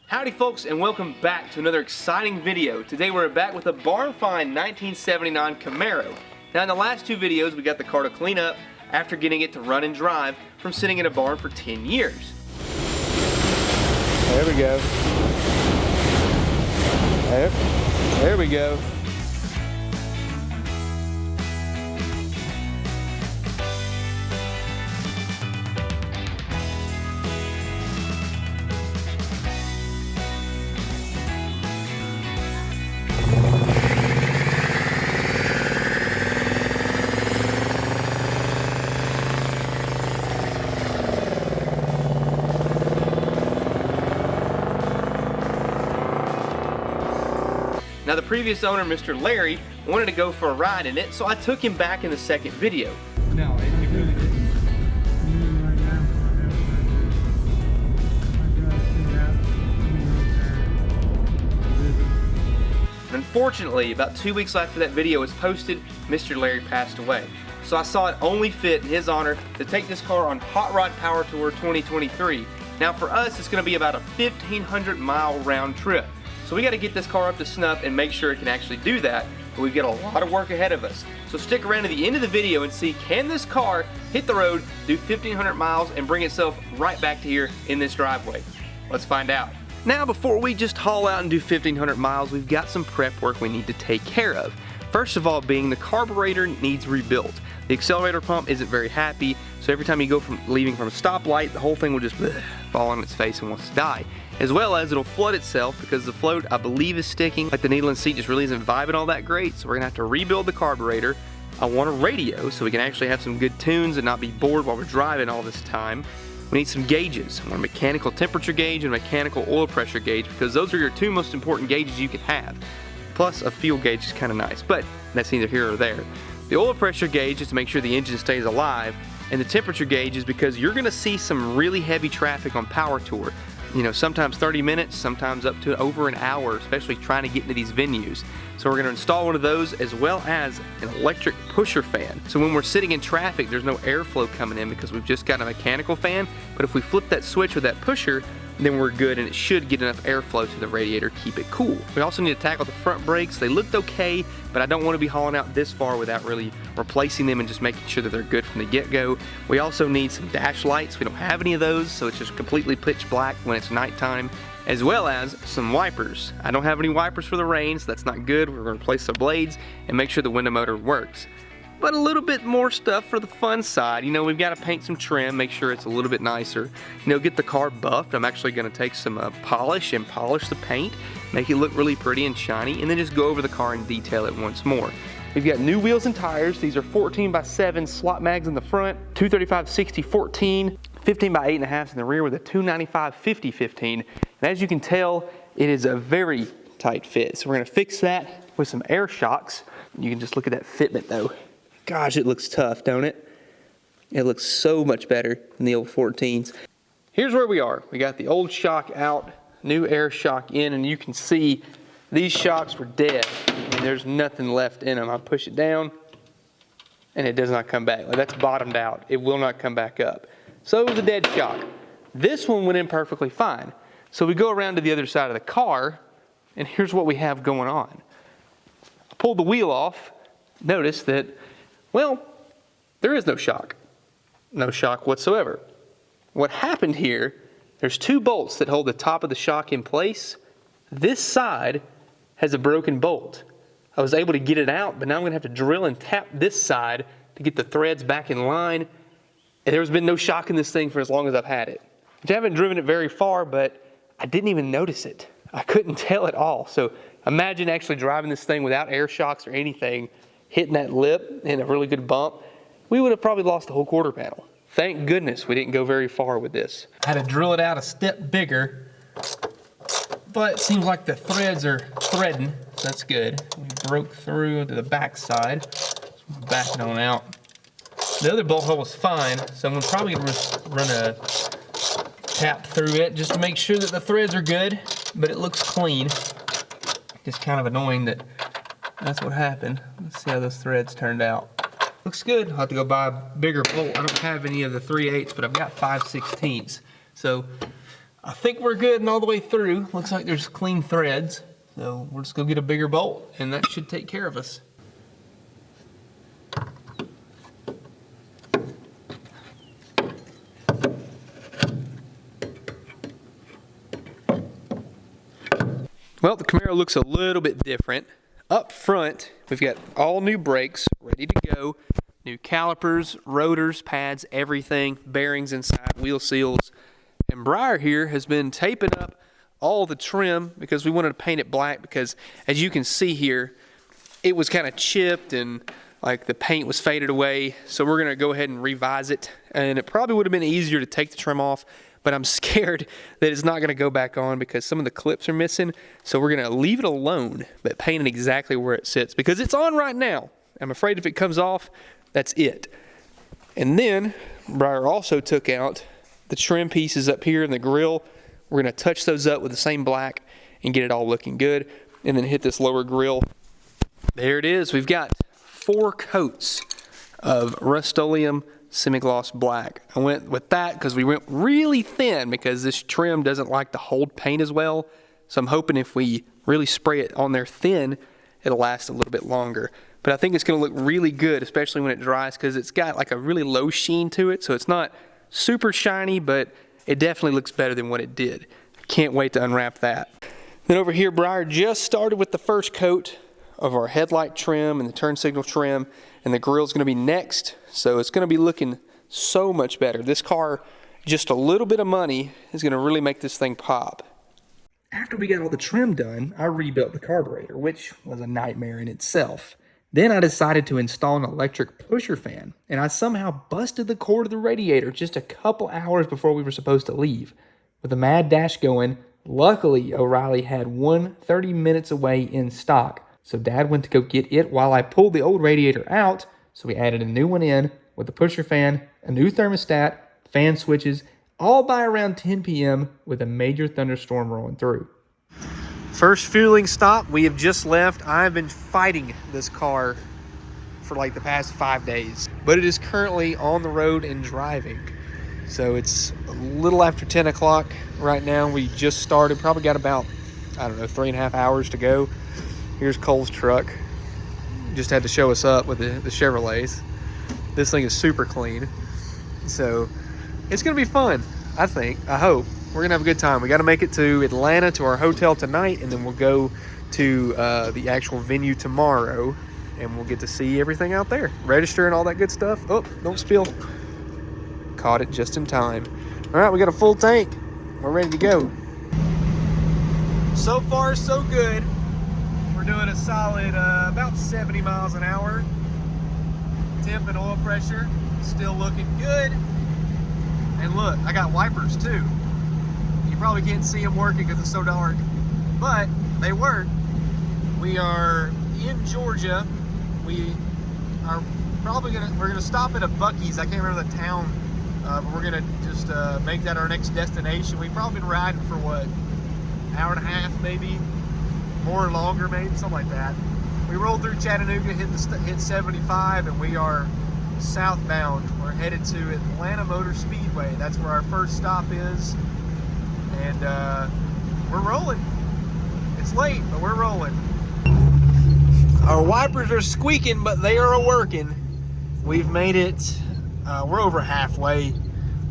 Howdy folks, and welcome back to another exciting video. Today we're back with a barn find 1979 Camaro. Now in the last two videos we got the car to clean up after getting it to run and drive from sitting in a barn for 10 years. There we go. There we go. Now the previous owner, Mr. Larry, wanted to go for a ride in it, so I took him back in the second video. No, it really didn't. Unfortunately, about 2 weeks after that video was posted, Mr. Larry passed away. So I saw it only fit in his honor to take this car on Hot Rod Power Tour 2023. Now for us, it's going to be about a 1,500 mile round trip. So we got to get this car up to snuff and make sure it can actually do that, but we've got a lot of work ahead of us. So stick around to the end of the video and see, can this car hit the road, do 1,500 miles, and bring itself right back to here in this driveway? Let's find out. Now before we just haul out and do 1,500 miles, we've got some prep work we need to take care of. First of all being the carburetor needs rebuilt. The accelerator pump isn't very happy, so every time you go from leaving from a stoplight, the whole thing will just fall on its face and wants to die. As well as it'll flood itself because the float, I believe, is sticking. Like the needle and seat just really isn't vibing all that great, so we're gonna have to rebuild the carburetor. I want a radio so we can actually have some good tunes and not be bored while we're driving all this time. We need some gauges. I want a mechanical temperature gauge and a mechanical oil pressure gauge because those are your two most important gauges you can have. Plus a fuel gauge is kind of nice, but that's neither here or there. The oil pressure gauge is to make sure the engine stays alive, and the temperature gauge is because you're gonna see some really heavy traffic on Power Tour. You know, sometimes 30 minutes, sometimes up to over an hour, especially trying to get into these venues. So we're gonna install one of those as well as an electric pusher fan. So when we're sitting in traffic, there's no airflow coming in because we've just got a mechanical fan, but if we flip that switch with that pusher, then we're good and it should get enough airflow to the radiator, keep it cool. We also need to tackle the front brakes. They looked okay, but I don't want to be hauling out this far without really replacing them and just making sure that they're good from the get-go. We also need some dash lights. We don't have any of those, so it's just completely pitch black when it's nighttime, as well as some wipers. I don't have any wipers for the rain, so that's not good. We're going to replace the blades and make sure the window motor works. But a little bit more stuff for the fun side. You know, we've got to paint some trim, make sure it's a little bit nicer. You know, get the car buffed. I'm actually going to take some polish and polish the paint, make it look really pretty and shiny, and then just go over the car and detail it once more. We've got new wheels and tires. These are 14x7 slot mags in the front, 235/60/14, 15x8.5 in the rear with a 295/50/15. And as you can tell, it is a very tight fit. So we're going to fix that with some air shocks. You can just look at that fitment though. Gosh, it looks tough, don't it? It looks so much better than the old 14s. Here's where we are. We got the old shock out, new air shock in, and you can see these shocks were dead. And there's nothing left in them. I push it down, and it does not come back. Like, that's bottomed out. It will not come back up. So it was a dead shock. This one went in perfectly fine. So we go around to the other side of the car, and here's what we have going on. I pulled the wheel off. Notice that, well, there is no shock. No shock whatsoever. What happened here, there's two bolts that hold the top of the shock in place. This side has a broken bolt. I was able to get it out, but now I'm gonna have to drill and tap this side to get the threads back in line. And there's been no shock in this thing for as long as I've had it. I haven't driven it very far, but I didn't even notice it. I couldn't tell at all. So imagine actually driving this thing without air shocks or anything, hitting that lip in a really good bump. We would have probably lost the whole quarter panel. Thank goodness we didn't go very far with this. I had to drill it out a step bigger, but it seems like the threads are threading, so that's good. We broke through to the back side, so back it on out. The other bolt hole was fine, so I'm probably gonna run a tap through it just to make sure that the threads are good, but it looks clean. Just kind of annoying that that's what happened. Let's see how those threads turned out. Looks good. I'll have to go buy a bigger bolt. I don't have any of the 3/8, but I've got 5/16. So I think we're good and all the way through. Looks like there's clean threads. So we'll just go get a bigger bolt and that should take care of us. Well, the Camaro looks a little bit different. Up front, we've got all new brakes ready to go. New calipers, rotors, pads, everything, bearings inside, wheel seals. And Briar here has been taping up all the trim because we wanted to paint it black because, as you can see here, it was kind of chipped and like the paint was faded away. So we're going to go ahead and revise it. And it probably would have been easier to take the trim off, but I'm scared that it's not going to go back on because some of the clips are missing. So we're going to leave it alone, but paint it exactly where it sits because it's on right now. I'm afraid if it comes off, that's it. And then Briar also took out the trim pieces up here in the grill. We're going to touch those up with the same black and get it all looking good. And then hit this lower grill. There it is. We've got 4 coats of Rust-Oleum semi-gloss black. I went with that because we went really thin because this trim doesn't like to hold paint as well. So I'm hoping if we really spray it on there thin, it'll last a little bit longer. But I think it's going to look really good, especially when it dries because it's got like a really low sheen to it. So it's not super shiny, but it definitely looks better than what it did. Can't wait to unwrap that. Then over here, Briar just started with the first coat of our headlight trim and the turn signal trim, and the grill's going to be next. So it's going to be looking so much better. This car, just a little bit of money is going to really make this thing pop. After we got all the trim done, I rebuilt the carburetor, which was a nightmare in itself. Then I decided to install an electric pusher fan, and I somehow busted the cord of the radiator just a couple hours before we were supposed to leave. With the mad dash going, luckily O'Reilly had one 30 minutes away in stock, so Dad went to go get it while I pulled the old radiator out, so we added a new one in with a pusher fan, a new thermostat, fan switches, all by around 10 p.m. with a major thunderstorm rolling through. First fueling stop, we have just left. I've been fighting this car for like the past 5 days, but it is currently on the road and driving. So it's a little after 10 o'clock right now. We just started, probably got about, I don't know, 3.5 hours to go. Here's Cole's truck. Just had to show us up with the Chevrolets. This thing is super clean. So it's gonna be fun, I think, I hope. We're gonna have a good time. We gotta make it to Atlanta to our hotel tonight, and then we'll go to the actual venue tomorrow, and we'll get to see everything out there. Register and all that good stuff. Oh, don't spill. Caught it just in time. All right, we got a full tank. We're ready to go. So far, so good. We're doing a solid about 70 miles an hour. Temp and oil pressure still looking good. And look, I got wipers too. You probably can't see them working because it's so dark, but they work. We are in Georgia. We are probably we're gonna stop at a Buc-ee's. I can't remember the town, but we're gonna just make that our next destination. We've probably been riding for what, hour and a half, maybe more, longer, maybe something like that. We rolled through Chattanooga, hit 75, and we are southbound. We're headed to Atlanta Motor Speedway. That's where our first stop is. And we're rolling. It's late, but we're rolling. Our wipers are squeaking, but they are working. We've made it, we're over halfway,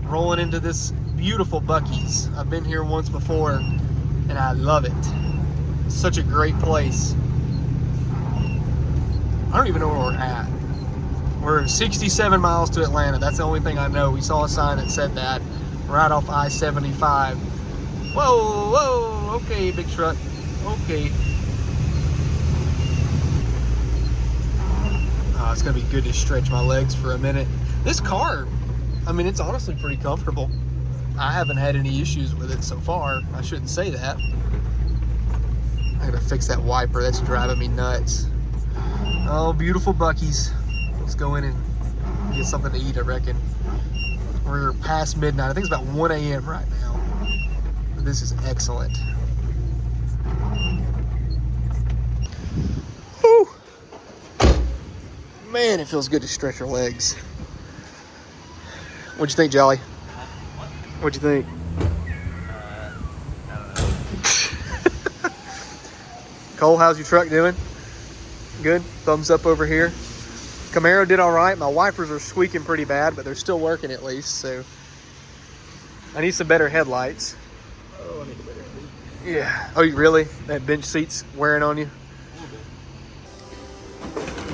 rolling into this beautiful Buc-ee's. I've been here once before, and I love it. It's such a great place. I don't even know where we're at. We're 67 miles to Atlanta. That's the only thing I know. We saw a sign that said that right off I-75. Whoa, whoa, okay, big truck, okay. Oh, it's gonna be good to stretch my legs for a minute. This car, I mean, it's honestly pretty comfortable. I haven't had any issues with it so far. I shouldn't say that. I gotta fix that wiper, that's driving me nuts. Oh, beautiful Buc-ee's. Let's go in and get something to eat, I reckon. We're past midnight. I think it's about 1 a.m. right now. This is excellent. Whew. Man, it feels good to stretch your legs. What'd you think, Jolly? What'd you think? Cole, how's your truck doing? Good. Thumbs up over here. Camaro did all right. My wipers are squeaking pretty bad, but they're still working at least. So I need some better headlights. Oh, I need a better headlight. Yeah. Oh, you really? That bench seat's wearing on you?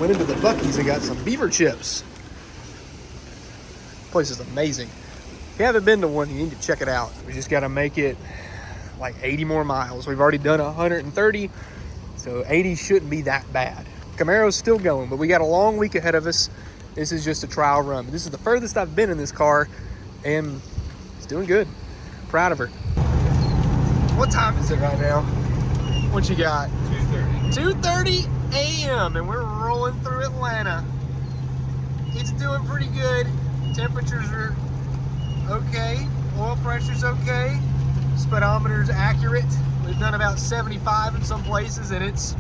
Went into the Buc-ee's and got some beaver chips. Place is amazing. If you haven't been to one, you need to check it out. We just got to make it like 80 more miles. We've already done 130, so 80 shouldn't be that bad. Camaro's still going, but we got a long week ahead of us. This is just a trial run. This is the furthest I've been in this car, and it's doing good. Proud of her. What time is it right now? What you got? 2:30. 2:30 a.m. and we're rolling through Atlanta. It's doing pretty good. Temperatures are okay. Oil pressure's okay. Speedometer's accurate. We've done about 75 in some places, and it's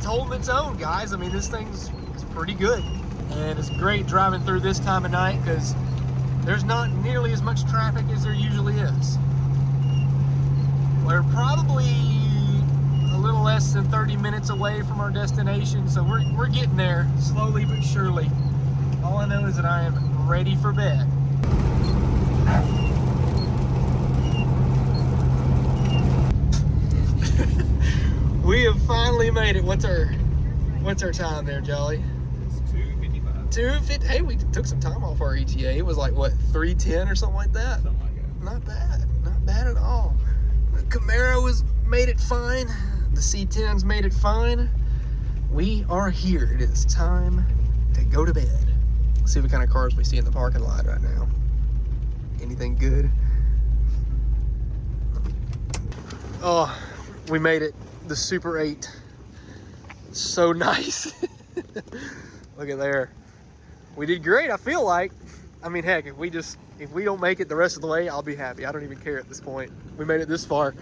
holding its own, guys. I mean, this thing's pretty good, and it's great driving through this time of night because there's not nearly as much traffic as there usually is. We're probably a little less than 30 minutes away from our destination, so we're getting there slowly but surely. All I know is that I am ready for bed. We have finally made it. What's our time there, Jolly? It's 2:55. 2:50. Hey, we took some time off our ETA. It was like what, 3:10 or something like that? Something like that. Not bad. Not bad at all. The Camaro has made it fine. The C10's made it fine. We are here. It is time to go to bed. Let's see what kind of cars we see in the parking lot right now. Anything good? Oh, we made it. The Super 8. So nice. Look at there. We did great, I feel like. I mean, heck, if we don't make it the rest of the way, I'll be happy. I don't even care at this point. We made it this far.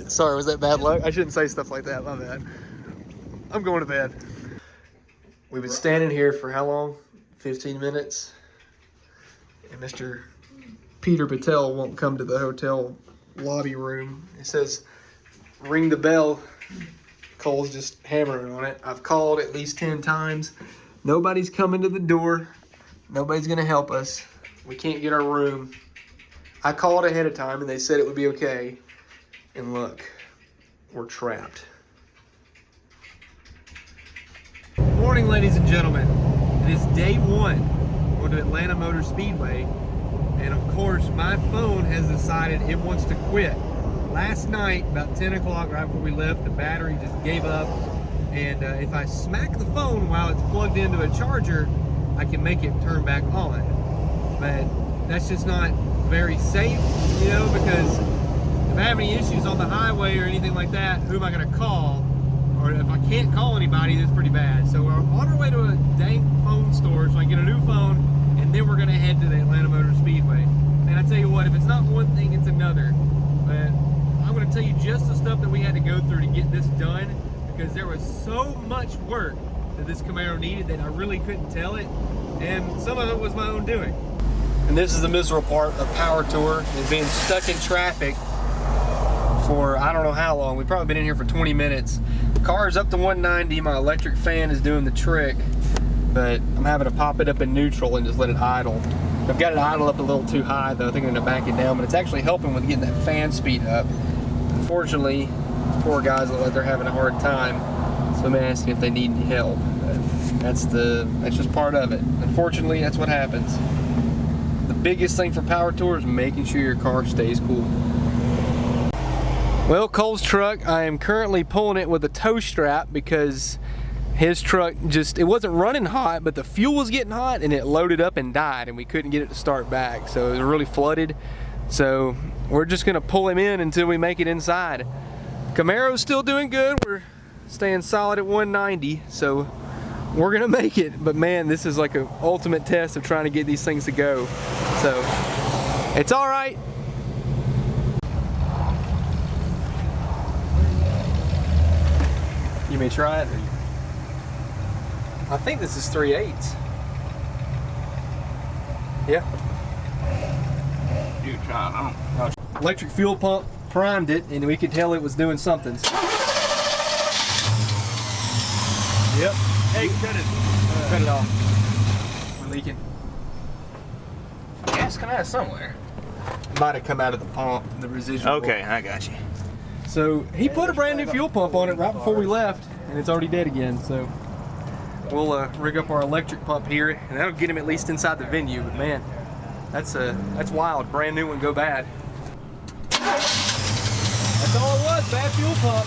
Sorry, was that bad luck? I shouldn't say stuff like that, my bad. I'm going to bed. We've been standing here for how long? 15 minutes. And Mr. Peter Patel won't come to the hotel lobby room. He says, ring the bell. Cole's just hammering on it. I've called at least 10 times. Nobody's coming to the door. Nobody's gonna help us. We can't get our room. I called ahead of time and they said it would be okay. And look, we're trapped. Morning, ladies and gentlemen. It is day one going to Atlanta Motor Speedway. And of course, my phone has decided it wants to quit. Last night, about 10 o'clock, right before we left, the battery just gave up. And if I smack the phone while it's plugged into a charger, I can make it turn back on. But that's just not very safe, you know, because if I have any issues on the highway or anything like that, who am I going to call? Or if I can't call anybody, that's pretty bad. So we're on our way to a dang phone store so I can get a new phone, and then we're going to head to the Atlanta Motor Speedway. And I tell you what, if it's not one thing, it's another. But I'm going to tell you just the stuff that we had to go through to get this done, because there was so much work that this Camaro needed that I really couldn't tell it, and some of it was my own doing. And this is the miserable part of Power Tour, is being stuck in traffic for I don't know how long. We've probably been in here for 20 minutes. The car is up to 190, my electric fan is doing the trick, but I'm having to pop it up in neutral and just let it idle. I've got it idle up a little too high though. I think I'm gonna back it down, but it's actually helping with getting that fan speed up. Unfortunately, poor guys look like they're having a hard time, so I'm asking if they need any help. But that's just part of it. Unfortunately, that's what happens. The biggest thing for Power Tour is making sure your car stays cool. Well, Cole's truck, I am currently pulling it with a tow strap because his truck it wasn't running hot, but the fuel was getting hot and it loaded up and died and we couldn't get it to start back. So it was really flooded. So we're just gonna pull him in until we make it inside. Camaro's still doing good. We're staying solid at 190. So we're gonna make it. But man, this is like an ultimate test of trying to get these things to go. So it's all right. You may try it. I think this is 3/8. Yeah. You try it on. Electric fuel pump primed it, and we could tell it was doing something. Yep. Hey, cut it. Cut it off. We're leaking. Gas come out of somewhere. Might have come out of the pump, the residual. Okay, I got you. So he put a brand new fuel pump on it right before we left, and it's already dead again. So we'll rig up our electric pump here, and that'll get him at least inside the venue. But man, that's wild. Brand new one go bad. That's all it was. Bad fuel pump.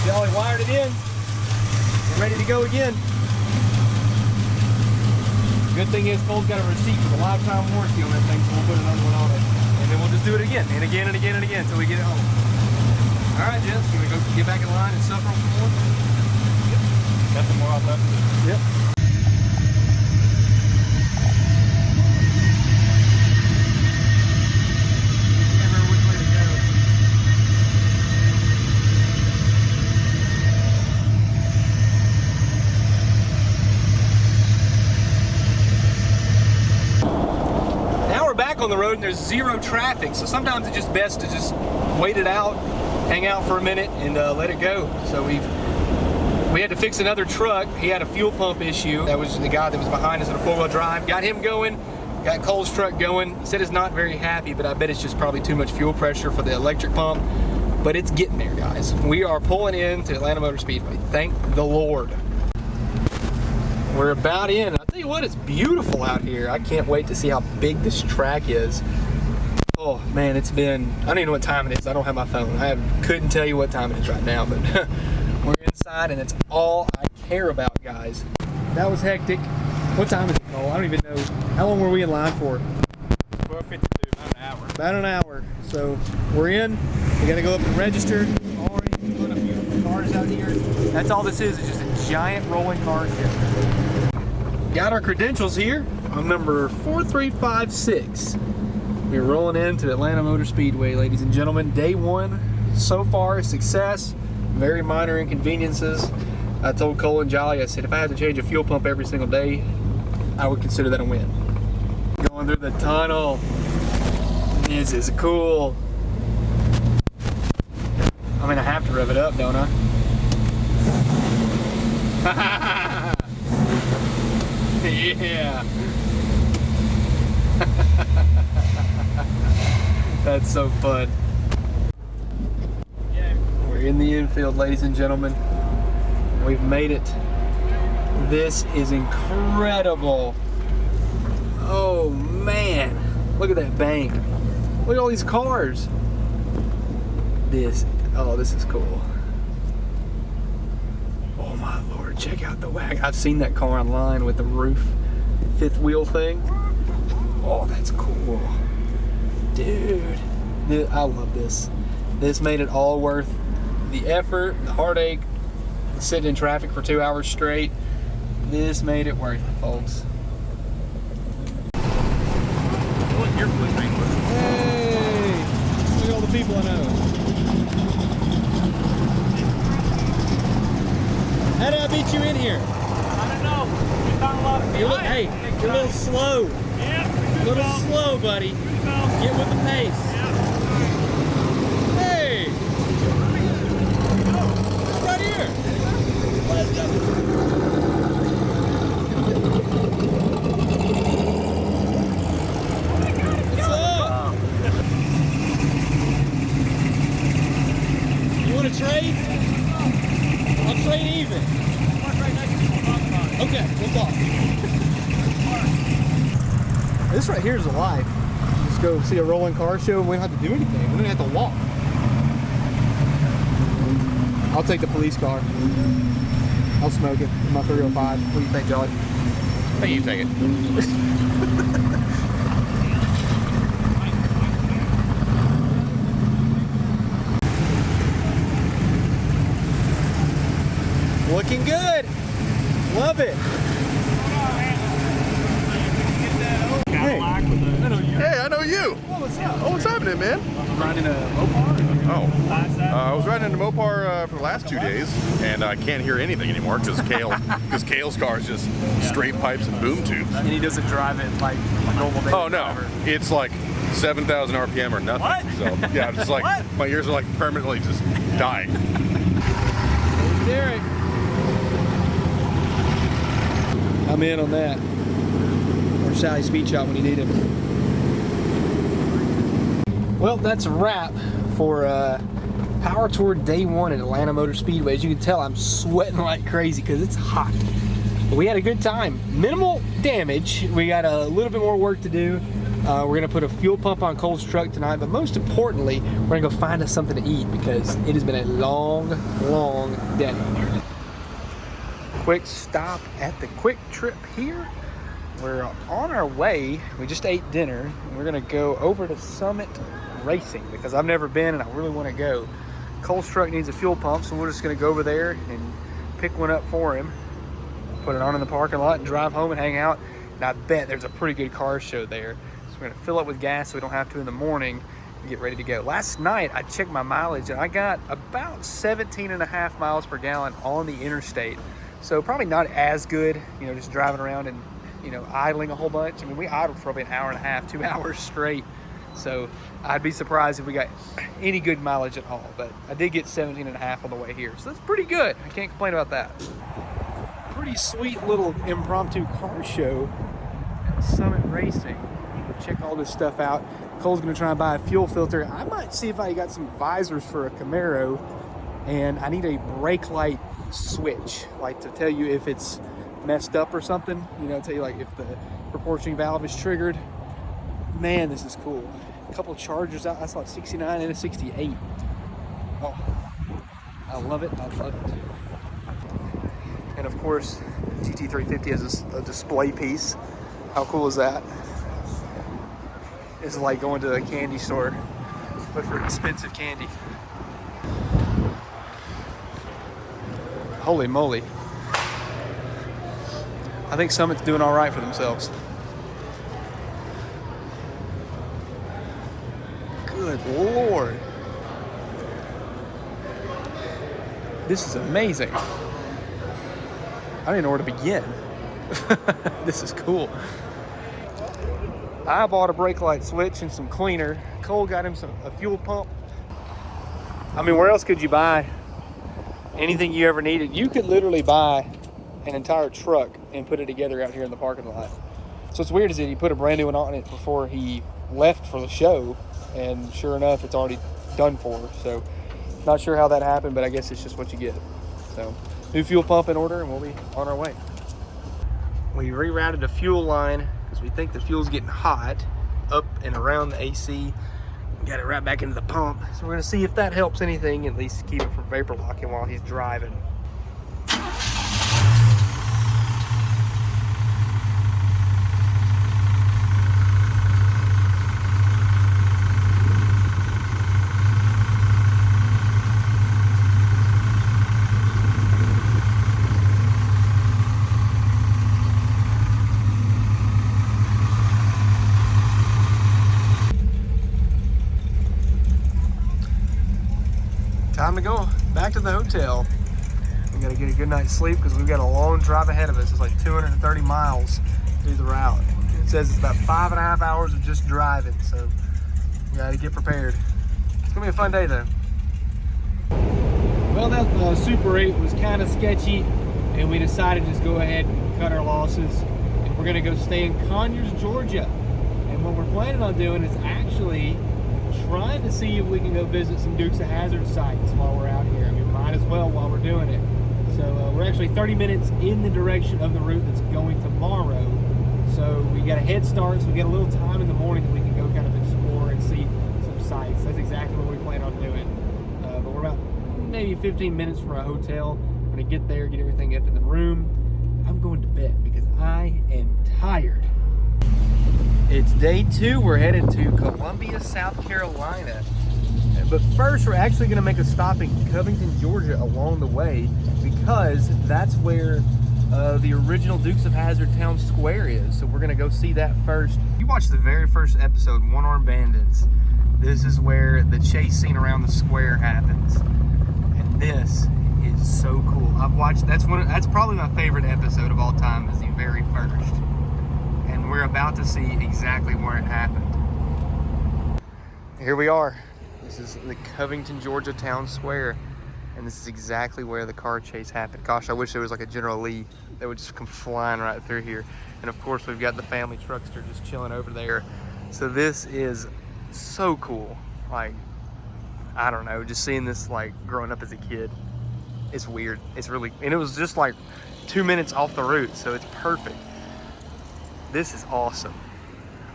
Jolly wired it in. And ready to go again. Good thing is Cole's got a receipt with a lifetime warranty on that thing, so we'll put another one on it. And then we'll just do it again and again and again and again until we get it home. All right, Jess, can we go get back in line and suffer some more? Yep. Got some more out left. Yep. On the road and there's zero traffic, so sometimes it's just best to just wait it out, hang out for a minute, and let it go. So we had to fix another truck. He had a fuel pump issue. That was the guy that was behind us in a 4-wheel drive. Got him going, got Cole's truck going. He said he's not very happy, but I bet it's just probably too much fuel pressure for the electric pump. But it's getting there, guys. We are pulling into Atlanta Motor Speedway. Thank the Lord. We're about in. I'll tell you what, it's beautiful out here. I can't wait to see how big this track is. Oh man, it's been, I don't even know what time it is. I don't have my phone. Couldn't tell you what time it is right now, but we're inside and it's all I care about, guys. That was hectic. What time is it, Cole? I don't even know. How long were we in line for? 12:52, about an hour. About an hour. So we're in. We gotta go up and register. Already a ton of beautiful cars out here. That's all this is just a giant rolling car show. Got our credentials here. I'm number 4356. We're rolling into Atlanta Motor Speedway, ladies and gentlemen. Day one, so far, a success. Very minor inconveniences. I told Cole and Jolly, I said, if I had to change a fuel pump every single day, I would consider that a win. Going through the tunnel. This is cool. I mean, I have to rev it up, don't I? Yeah. That's so fun. We're in the infield, ladies and gentlemen. We've made it. This is incredible. Oh man, look at that bank. Look at all these cars. This is cool. Oh my Lord, check out the wagon. I've seen that car online with the roof, fifth wheel thing. Oh, that's cool. Dude, I love this. This made it all worth the effort, the heartache, sitting in traffic for 2 hours straight. This made it worth it, folks. What's your foot thing? Hey, look at all the people I know. How did I beat you in here? I don't know. We found a lot of You're a little slow. Yeah. A little slow, buddy. Get with the pace. Hey! Right here. Let's go. What's up? You want to trade? I'll trade even. Okay, we'll talk. This right here is a life. Just go see a rolling car show and we don't have to do anything. We don't have to walk. I'll take the police car. I'll smoke it in my 305. What do you think, Jolly? I think you take it. Looking good. Love it. Hey, Hey, I know you. Oh, what's up? Oh, what's happening, man? Riding a Mopar? Oh, I was riding in a Mopar for the last 2 days, and I can't hear anything anymore because Kale's car is just straight pipes and boom tubes. And he doesn't drive it like a normal day. Oh no, it's like 7,000 RPM or nothing. What? So yeah, it's like my ears are like permanently just dying. Derek. I'm in on that. Or Sally's Speed Shop when you need him. Well, that's a wrap for Power Tour Day 1 at Atlanta Motor Speedway. As you can tell, I'm sweating like crazy because it's hot. But we had a good time. Minimal damage. We got a little bit more work to do. We're going to put a fuel pump on Cole's truck tonight, but most importantly, we're going to go find us something to eat because it has been a long, long day. Quick stop at the Quick Trip here. We're on our way. We just ate dinner. We're going to go over to Summit Racing because I've never been and I really want to go. Cole's truck needs a fuel pump, so we're just going to go over there and pick one up for him, put it on in the parking lot and drive home and hang out. And I bet there's a pretty good car show there. So we're going to fill up with gas so we don't have to in the morning and get ready to go. Last night I checked my mileage and I got about 17.5 miles per gallon on the interstate. So probably not as good, you know, just driving around and, you know, idling a whole bunch. I mean, we idled for probably an hour and a half, 2 hours straight. So I'd be surprised if we got any good mileage at all, but I did get 17.5 on the way here. So that's pretty good. I can't complain about that. Pretty sweet little impromptu car show at Summit Racing. We'll check all this stuff out. Cole's gonna try and buy a fuel filter. I might see if I got some visors for a Camaro, and I need a brake light switch, like to tell you if it's messed up or something, you know, tell you like if the proportioning valve is triggered. Man, this is cool. A couple of chargers out. I saw a 69 and a 68. Oh, I love it. I love it. And of course, GT350 has a display piece. How cool is that? It's like going to a candy store, but for expensive candy. Holy moly. I think Summit's doing all right for themselves. Good Lord. This is amazing. I don't even know where to begin. This is cool. I bought a brake light switch and some cleaner. Cole got him a fuel pump. I mean, where else could you buy anything you ever needed? You could literally buy an entire truck and put it together out here in the parking lot. So what's weird is that he put a brand new one on it before he left for the show, and sure enough, it's already done for. So not sure how that happened, but I guess it's just what you get. So new fuel pump in order and we'll be on our way. We rerouted a fuel line because we think the fuel's getting hot up and around the AC. Got it right back into the pump. So we're gonna see if that helps anything, at least keep it from vapor locking while he's driving. Time to go back to the hotel. We gotta get a good night's sleep because we've got a long drive ahead of us. It's like 230 miles through the route. It says it's about 5.5 hours of just driving, so we gotta get prepared. It's gonna be a fun day though. Well, that Super 8 was kind of sketchy, and we decided to just go ahead and cut our losses. And we're gonna go stay in Conyers, Georgia. And what we're planning on doing is actually trying to see if we can go visit some Dukes of Hazzard sites while we're out here. I mean, might as well while we're doing it. So we're actually 30 minutes in the direction of the route that's going tomorrow. So we got a head start, so we get a little time in the morning that we can go kind of explore and see some sites. That's exactly what we plan on doing. But we're about maybe 15 minutes from our hotel. We're gonna get there, get everything up in the room. I'm going to bed because I am tired. It's day 2. We're headed to Columbia, South Carolina. But first, we're actually going to make a stop in Covington, Georgia along the way because that's where the original Dukes of Hazzard Town Square is. So we're going to go see that first. You watched the very first episode, One Armed Bandits. This is where the chase scene around the square happens. And this is so cool. I've watched, that's probably my favorite episode of all time, is the very first. And we're about to see exactly where it happened. Here we are. This is the Covington, Georgia Town Square. And this is exactly where the car chase happened. Gosh, I wish there was like a General Lee that would just come flying right through here. And of course, we've got the family truckster just chilling over there. So this is so cool. Like, I don't know, just seeing this like growing up as a kid, it's weird. It's really, and it was just like 2 minutes off the route, so it's perfect. This is awesome.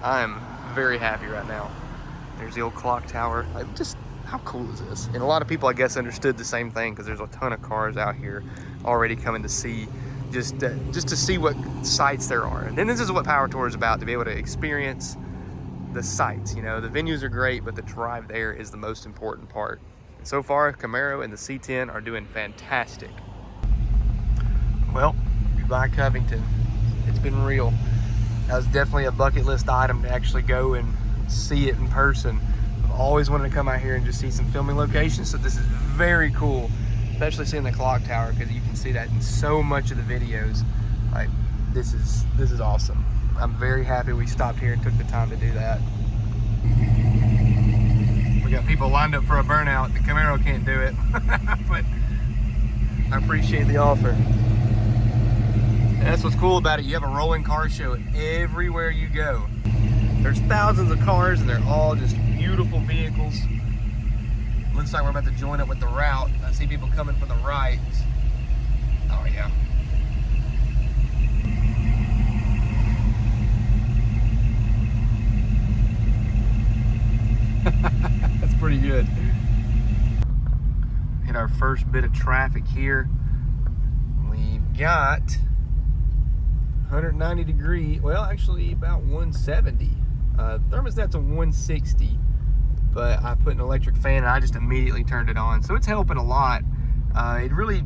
I am very happy right now. There's the old clock tower. Like, just how cool is this? And a lot of people, I guess, understood the same thing because there's a ton of cars out here already coming to see, just to see what sights there are. And then this is what Power Tour is about, to be able to experience the sights. You know, the venues are great, but the drive there is the most important part. And so far, Camaro and the C10 are doing fantastic. Well, goodbye Covington. It's been real. That was definitely a bucket list item to actually go and see it in person. I've always wanted to come out here and just see some filming locations, so this is very cool, especially seeing the clock tower, because you can see that in so much of the videos. Like, this is awesome. I'm very happy we stopped here and took the time to do that. We got people lined up for a burnout. The Camaro can't do it, but I appreciate the offer. And that's what's cool about it. You have a rolling car show everywhere you go. There's thousands of cars and they're all just beautiful vehicles. Looks like we're about to join up with the route. I see people coming from the right. Oh yeah. That's pretty good. Hit our first bit of traffic here. We've got 190 degree, well, actually about 170. Thermostat's a 160, but I put an electric fan and I just immediately turned it on, so it's helping a lot. It really,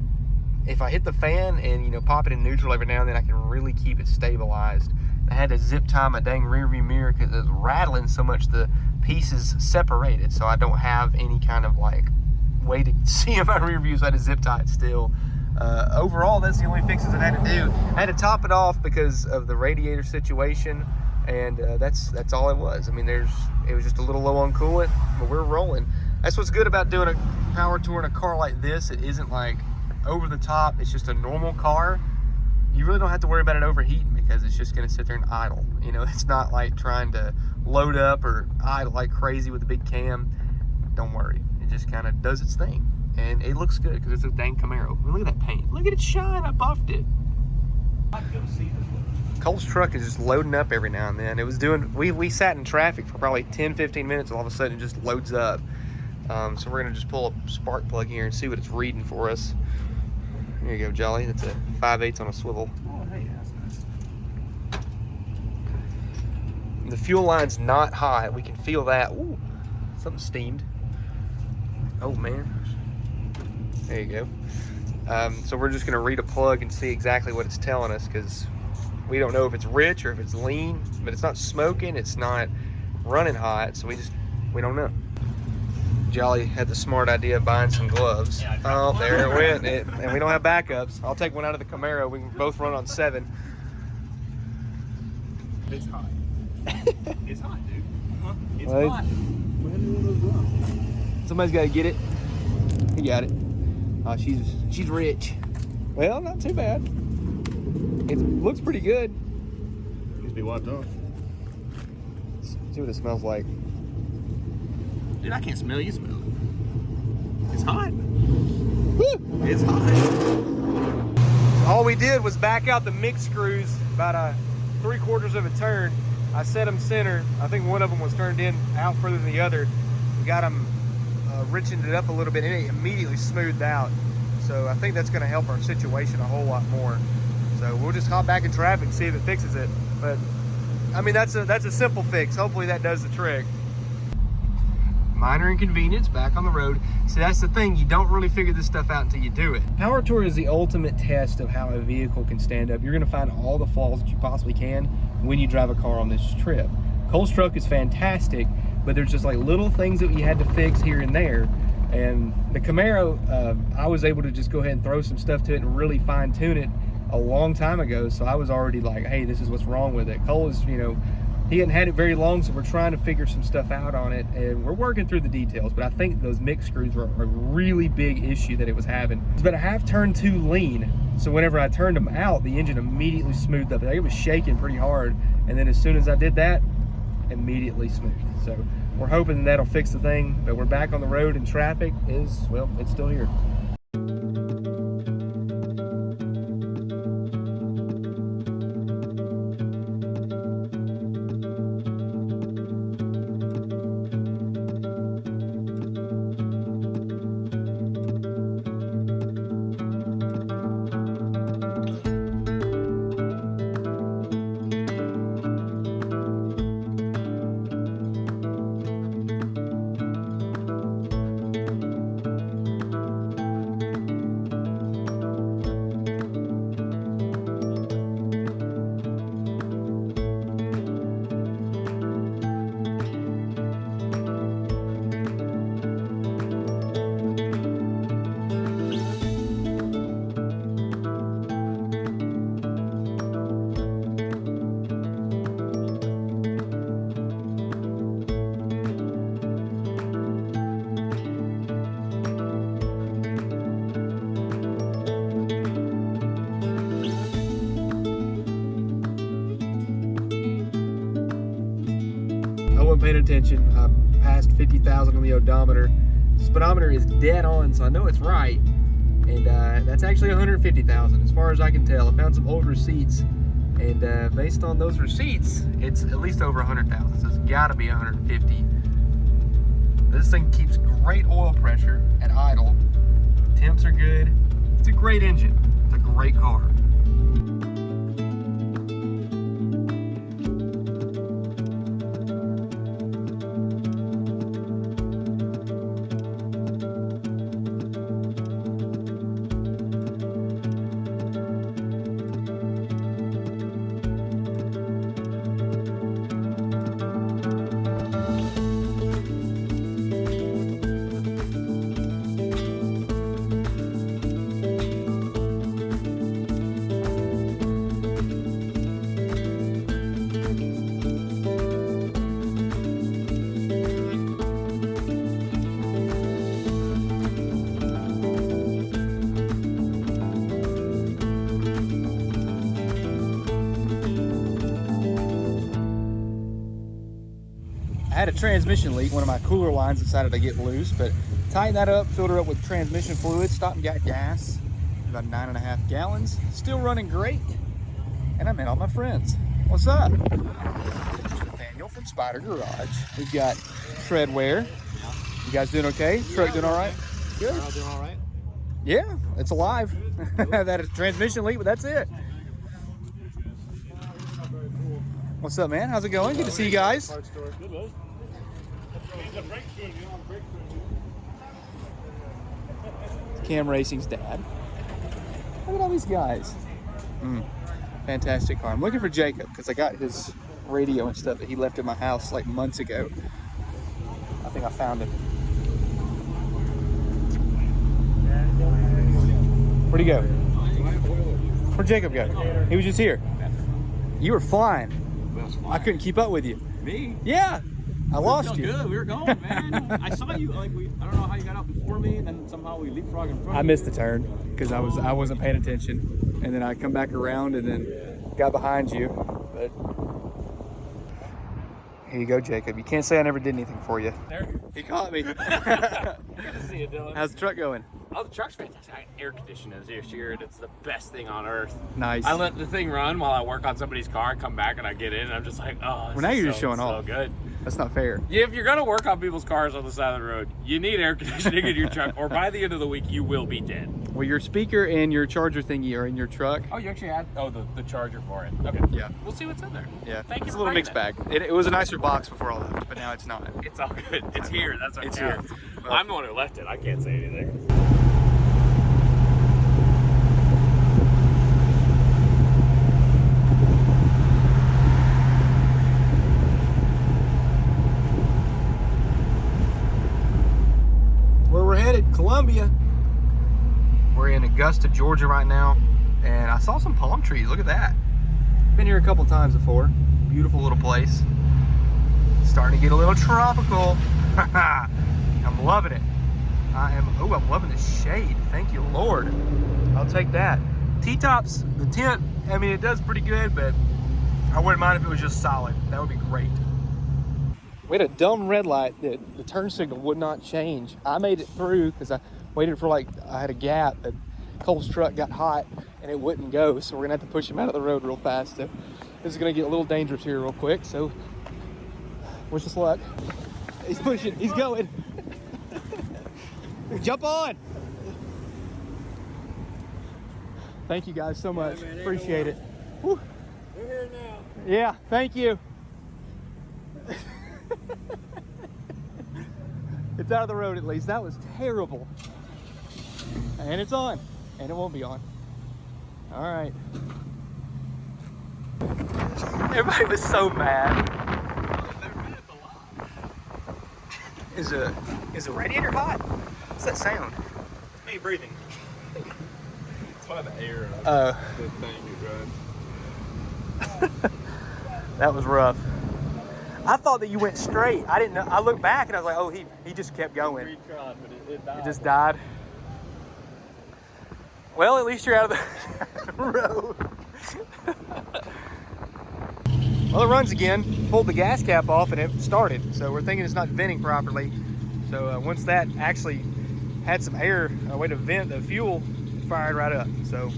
if I hit the fan and, you know, pop it in neutral every now and then, I can really keep it stabilized. I had to zip tie my dang rear view mirror because it was rattling so much the pieces separated, so I don't have any kind of like way to see in my rear view, so I had to zip tie it still. Overall, that's the only fixes I had to do. I had to top it off because of the radiator situation, and that's all it was. I mean, it was just a little low on coolant, but we're rolling. That's what's good about doing a power tour in a car like this. It isn't like over the top. It's just a normal car. You really don't have to worry about it overheating because it's just going to sit there and idle. You know, it's not like trying to load up or idle like crazy with a big cam. Don't worry. It just kind of does its thing. And it looks good because it's a dang Camaro. I mean, look at that paint. Look at it shine. I buffed it. Cole's truck is just loading up every now and then. It was doing, we sat in traffic for probably 10-15 minutes, and all of a sudden it just loads up. So we're gonna just pull a spark plug here and see what it's reading for us. Here you go, Jolly. That's a 5/8 on a swivel. Oh, hey, that's nice. The fuel line's not hot. We can feel that. Ooh, something steamed. Oh man. There you go. So we're just gonna read a plug and see exactly what it's telling us, because we don't know if it's rich or if it's lean, but it's not smoking, it's not running hot, so we don't know. Jolly had the smart idea of buying some gloves. Yeah, oh, there it went. And we don't have backups. I'll take one out of the Camaro. We can both run on 7. It's hot. It's hot, dude. It's Well, hot. Somebody's got to get it. He got it. Oh, she's rich. Well, not too bad. It looks pretty good. Needs to be wiped off. Let's see what it smells like. Dude, I can't smell it. You smell it. It's hot. Woo! It's hot. All we did was back out the mix screws about a 3/4 of a turn. I set them center. I think one of them was turned in out further than the other. We got them richened it up a little bit, and it immediately smoothed out. So I think that's going to help our situation a whole lot more. So we'll just hop back in traffic and see if it fixes it. But I mean, that's a simple fix. Hopefully that does the trick. Minor inconvenience, back on the road. So that's the thing, you don't really figure this stuff out until you do it. Power Tour is the ultimate test of how a vehicle can stand up. You're gonna find all the flaws that you possibly can when you drive a car on this trip. Cole's truck is fantastic, but there's just like little things that you had to fix here and there. And the Camaro, I was able to just go ahead and throw some stuff to it and really fine tune it a long time ago. So I was already like, hey, this is what's wrong with it. Cole is, you know, He hadn't had it very long, so we're trying to figure some stuff out on it, and we're working through the details, but I think those mix screws were a really big issue that it was having. It was about a half turn too lean, so whenever I turned them out, the engine immediately smoothed up. It was shaking pretty hard, and then as soon as I did that, immediately smooth. So we're hoping that'll fix the thing, but we're back on the road, and traffic is, well, it's still here. Paying attention. I passed 50,000 on the odometer. The speedometer is dead on, so I know it's right, and that's actually 150,000 as far as I can tell. I found some old receipts, and based on those receipts, it's at least over 100,000, so it's got to be 150. This thing keeps great oil pressure at idle. Temps are good. It's a great engine. It's a great car. I had a transmission leak. One of my cooler lines decided to get loose, but tightened that up, filled her up with transmission fluid, stopped and got gas, about 9.5 gallons. Still running great. And I met all my friends. What's up? Daniel from Spider Garage. We've got Treadwear. You guys doing okay? Truck doing all right? Good. Doing all right? Yeah, it's alive. That is a transmission leak, but that's it. What's up, man? How's it going? Good to see you guys. Cam Racing's dad. Look at all these guys. Fantastic car. I'm looking for Jacob because I got his radio and stuff that he left at my house like months ago. I think I found him. Where'd he go? Where'd Jacob go? He was just here. You were flying. I couldn't keep up with you. Me? Yeah. I lost you. Good. We were going, man. I saw you. Like I don't know how you got out before me, and then somehow we leapfrogged in front of you. I missed the turn because I wasn't paying attention, and then I come back around and then got behind you. But here you go, Jacob. You can't say I never did anything for you. There. He caught me. Good to see you, Dylan. How's the truck going? Oh, the truck's fantastic. Air conditioning is here. It's the best thing on earth. Nice. I let the thing run while I work on somebody's car. I come back and I get in, and I'm just like, oh. Well, now you're just showing off. So good. That's not fair. Yeah, if you're gonna work on people's cars on the side of the road, you need air conditioning in your truck, or by the end of the week, you will be dead. Well, your speaker and your charger thingy are in your truck. Oh, you actually had the charger for it. Okay. Yeah. We'll see what's in there. Yeah. Thank you. It's for a little bringing mixed that. bag. It was a nicer box before I left, but now it's not. It's all good. It's here. That's what It's counts. here. I'm the one who left it. I can't say anything. Where we're headed, Columbia. We're in Augusta, Georgia right now, and I saw some palm trees. Look at that. Been here a couple times before. Beautiful little place. Starting to get a little tropical. I'm loving it. I'm loving the shade. Thank you, Lord. I'll take that. T-tops, the tint, I mean, it does pretty good, but I wouldn't mind if it was just solid. That would be great. We had a dumb red light that the turn signal would not change. I made it through because I waited for I had a gap, but Cole's truck got hot and it wouldn't go. So we're gonna have to push him out of the road real fast. So this is gonna get a little dangerous here real quick. So wish us luck. He's pushing, he's going. Jump on. Thank you guys so much. Man, appreciate it. Whew. We're here now. Yeah, thank you. It's out of the road at least. That was terrible. And it's on. And it won't be on. All right. Everybody was so mad. Is a radiator hot? What's that sound? It's me breathing. It's one of the air. Oh. The thing you drive. That was rough. I thought that you went straight. I didn't know. I looked back and I was like, oh, he just kept going. Retried, but it died. It just died. Well, at least you're out of the road. Well, it runs again. Pulled the gas cap off and it started. So we're thinking it's not venting properly. So once that actually had some air, a way to vent the fuel, it fired right up. So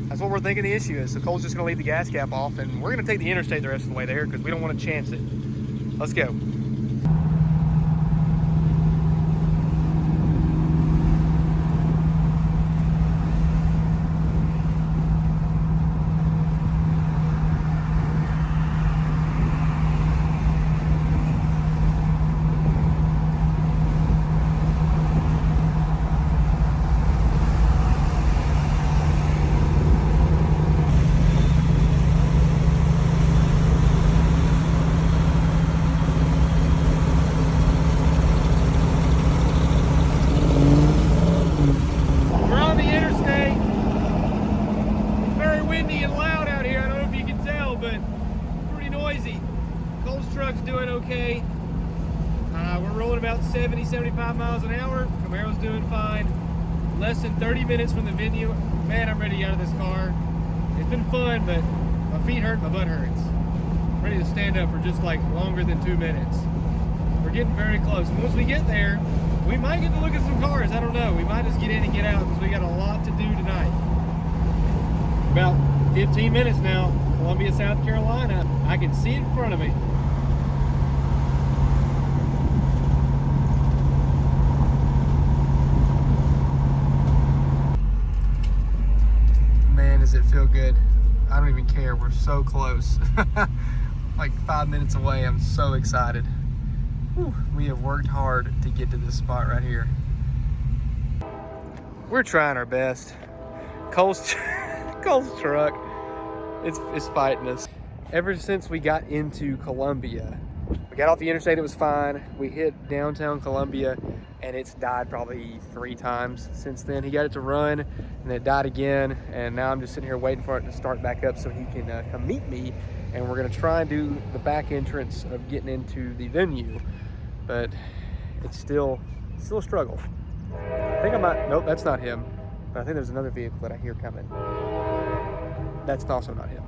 that's what we're thinking the issue is. So Cole's just gonna leave the gas cap off and we're gonna take the interstate the rest of the way there because we don't want to chance it. Let's go. Doing okay. We're rolling about 70, 75 miles an hour. Camaro's doing fine. Less than 30 minutes from the venue. Man, I'm ready to get out of this car. It's been fun, but my feet hurt, my butt hurts. I'm ready to stand up for just like longer than 2 minutes. We're getting very close. And once we get there, we might get to look at some cars. I don't know. We might just get in and get out because we got a lot to do tonight. About 15 minutes now, Columbia, South Carolina. I can see it in front of me. Does it feel good? I don't even care. We're so close. Like 5 minutes away. I'm so excited. Whew. We have worked hard to get to this spot right here. We're trying our best. Cole's truck, it's fighting us. Ever since we got into Columbia, we got off the interstate, it was fine. We hit downtown Columbia and it's died probably 3 times since then. He got it to run and then it died again. And now I'm just sitting here waiting for it to start back up so he can come meet me. And we're gonna try and do the back entrance of getting into the venue. But it's still a struggle. I think I might, nope, that's not him. But I think there's another vehicle that I hear coming. That's also not him.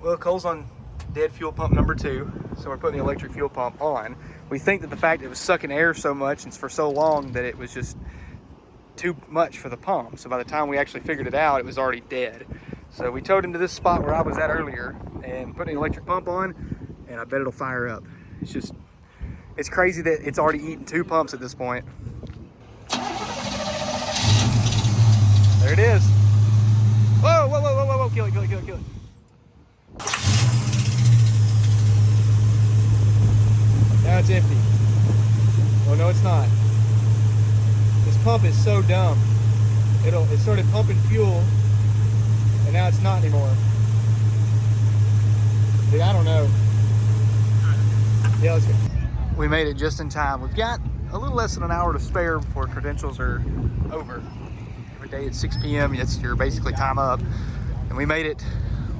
Well, Cole's on dead fuel pump number 2, so we're putting the electric fuel pump on. We think that the fact that it was sucking air so much and for so long that it was just too much for the pump. So by the time we actually figured it out, it was already dead. So we towed him to this spot where I was at earlier and put the electric pump on, and I bet it'll fire up. It's crazy that it's already eaten 2 pumps at this point. There it is. Whoa, whoa, whoa, whoa, whoa, whoa, kill it, kill it, kill it, kill it. Now it's empty. Oh no, it's not. This pump is so dumb. It started pumping fuel, and now it's not anymore. Dude, I don't know. Yeah, let's go. We made it just in time. We've got a little less than an hour to spare before credentials are over. Every day at 6 p.m. it's your basically time up. And we made it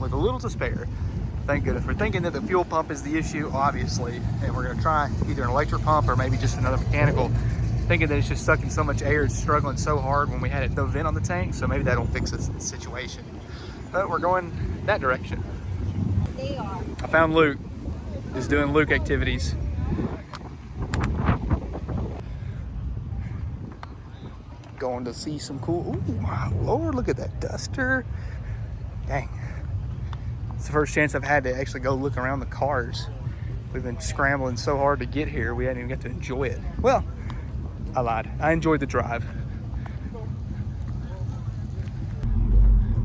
with a little to spare. Thank goodness. We're thinking that the fuel pump is the issue, obviously, and we're gonna try either an electric pump or maybe just another mechanical. Thinking that it's just sucking so much air, it's struggling so hard when we had no vent on the tank, so maybe that'll fix this situation. But we're going that direction. They are. I found Luke. He's doing Luke activities. Going to see some cool, ooh, my Lord, look at that duster. Dang. It's the first chance I've had to actually go look around the cars. We've been scrambling so hard to get here, we hadn't even got to enjoy it. Well, I lied. I enjoyed the drive.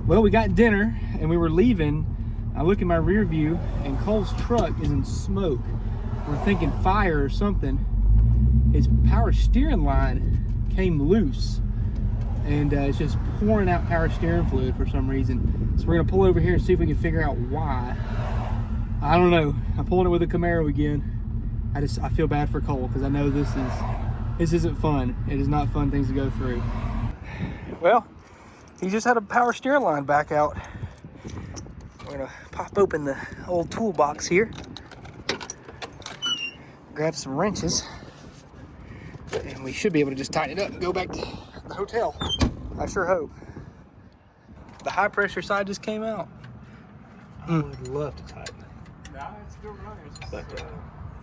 Well, we got dinner and we were leaving. I look in my rear view and Cole's truck is in smoke. We're thinking fire or something. His power steering line came loose and it's just pouring out power steering fluid for some reason. So we're gonna pull over here and see if we can figure out why. I don't know. I'm pulling it with a Camaro again. I feel bad for Cole because I know this isn't fun. It is not fun things to go through. Well, he just had a power steering line back out. We're gonna pop open the old toolbox here, grab some wrenches, and we should be able to just tighten it up and go back to the hotel. I sure hope. The high pressure side just came out. I would love to tighten it. Nah, it's still running. But,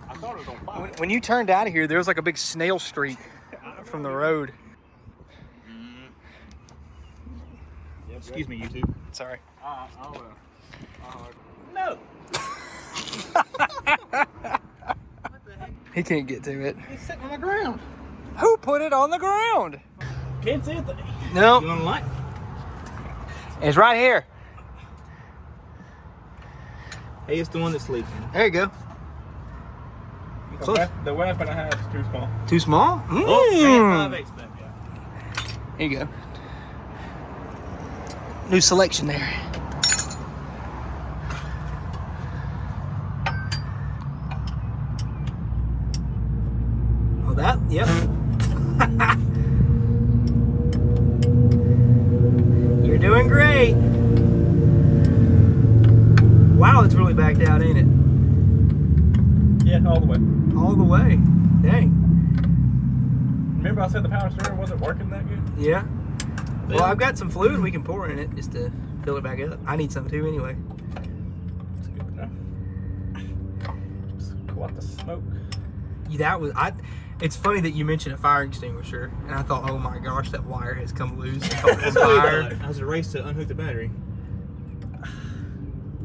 I thought it was on fire. When you turned out of here, there was like a big snail streak from the road. Excuse me, YouTube. Sorry. No. He can't get to it. It's sitting on the ground. Who put it on the ground? Can't see it. No. You want to light? It's right here. Hey, it's the one that's leaking. There you go. Close. The weapon I have is too small. Too small? Oh, 5/8 back, yeah. There you go. New selection there. Oh, that? Yep. You're doing great. Wow, it's really backed out, ain't it? Yeah, all the way. All the way. Dang. Remember I said the power steering wasn't working that good? Yeah. Well, I've got some fluid we can pour in it just to fill it back up. I need some too anyway. It's good to know. Just go out the smoke. It's funny that you mentioned a fire extinguisher, and I thought, oh my gosh, that wire has come loose and caught on fire. I was a race to unhook the battery.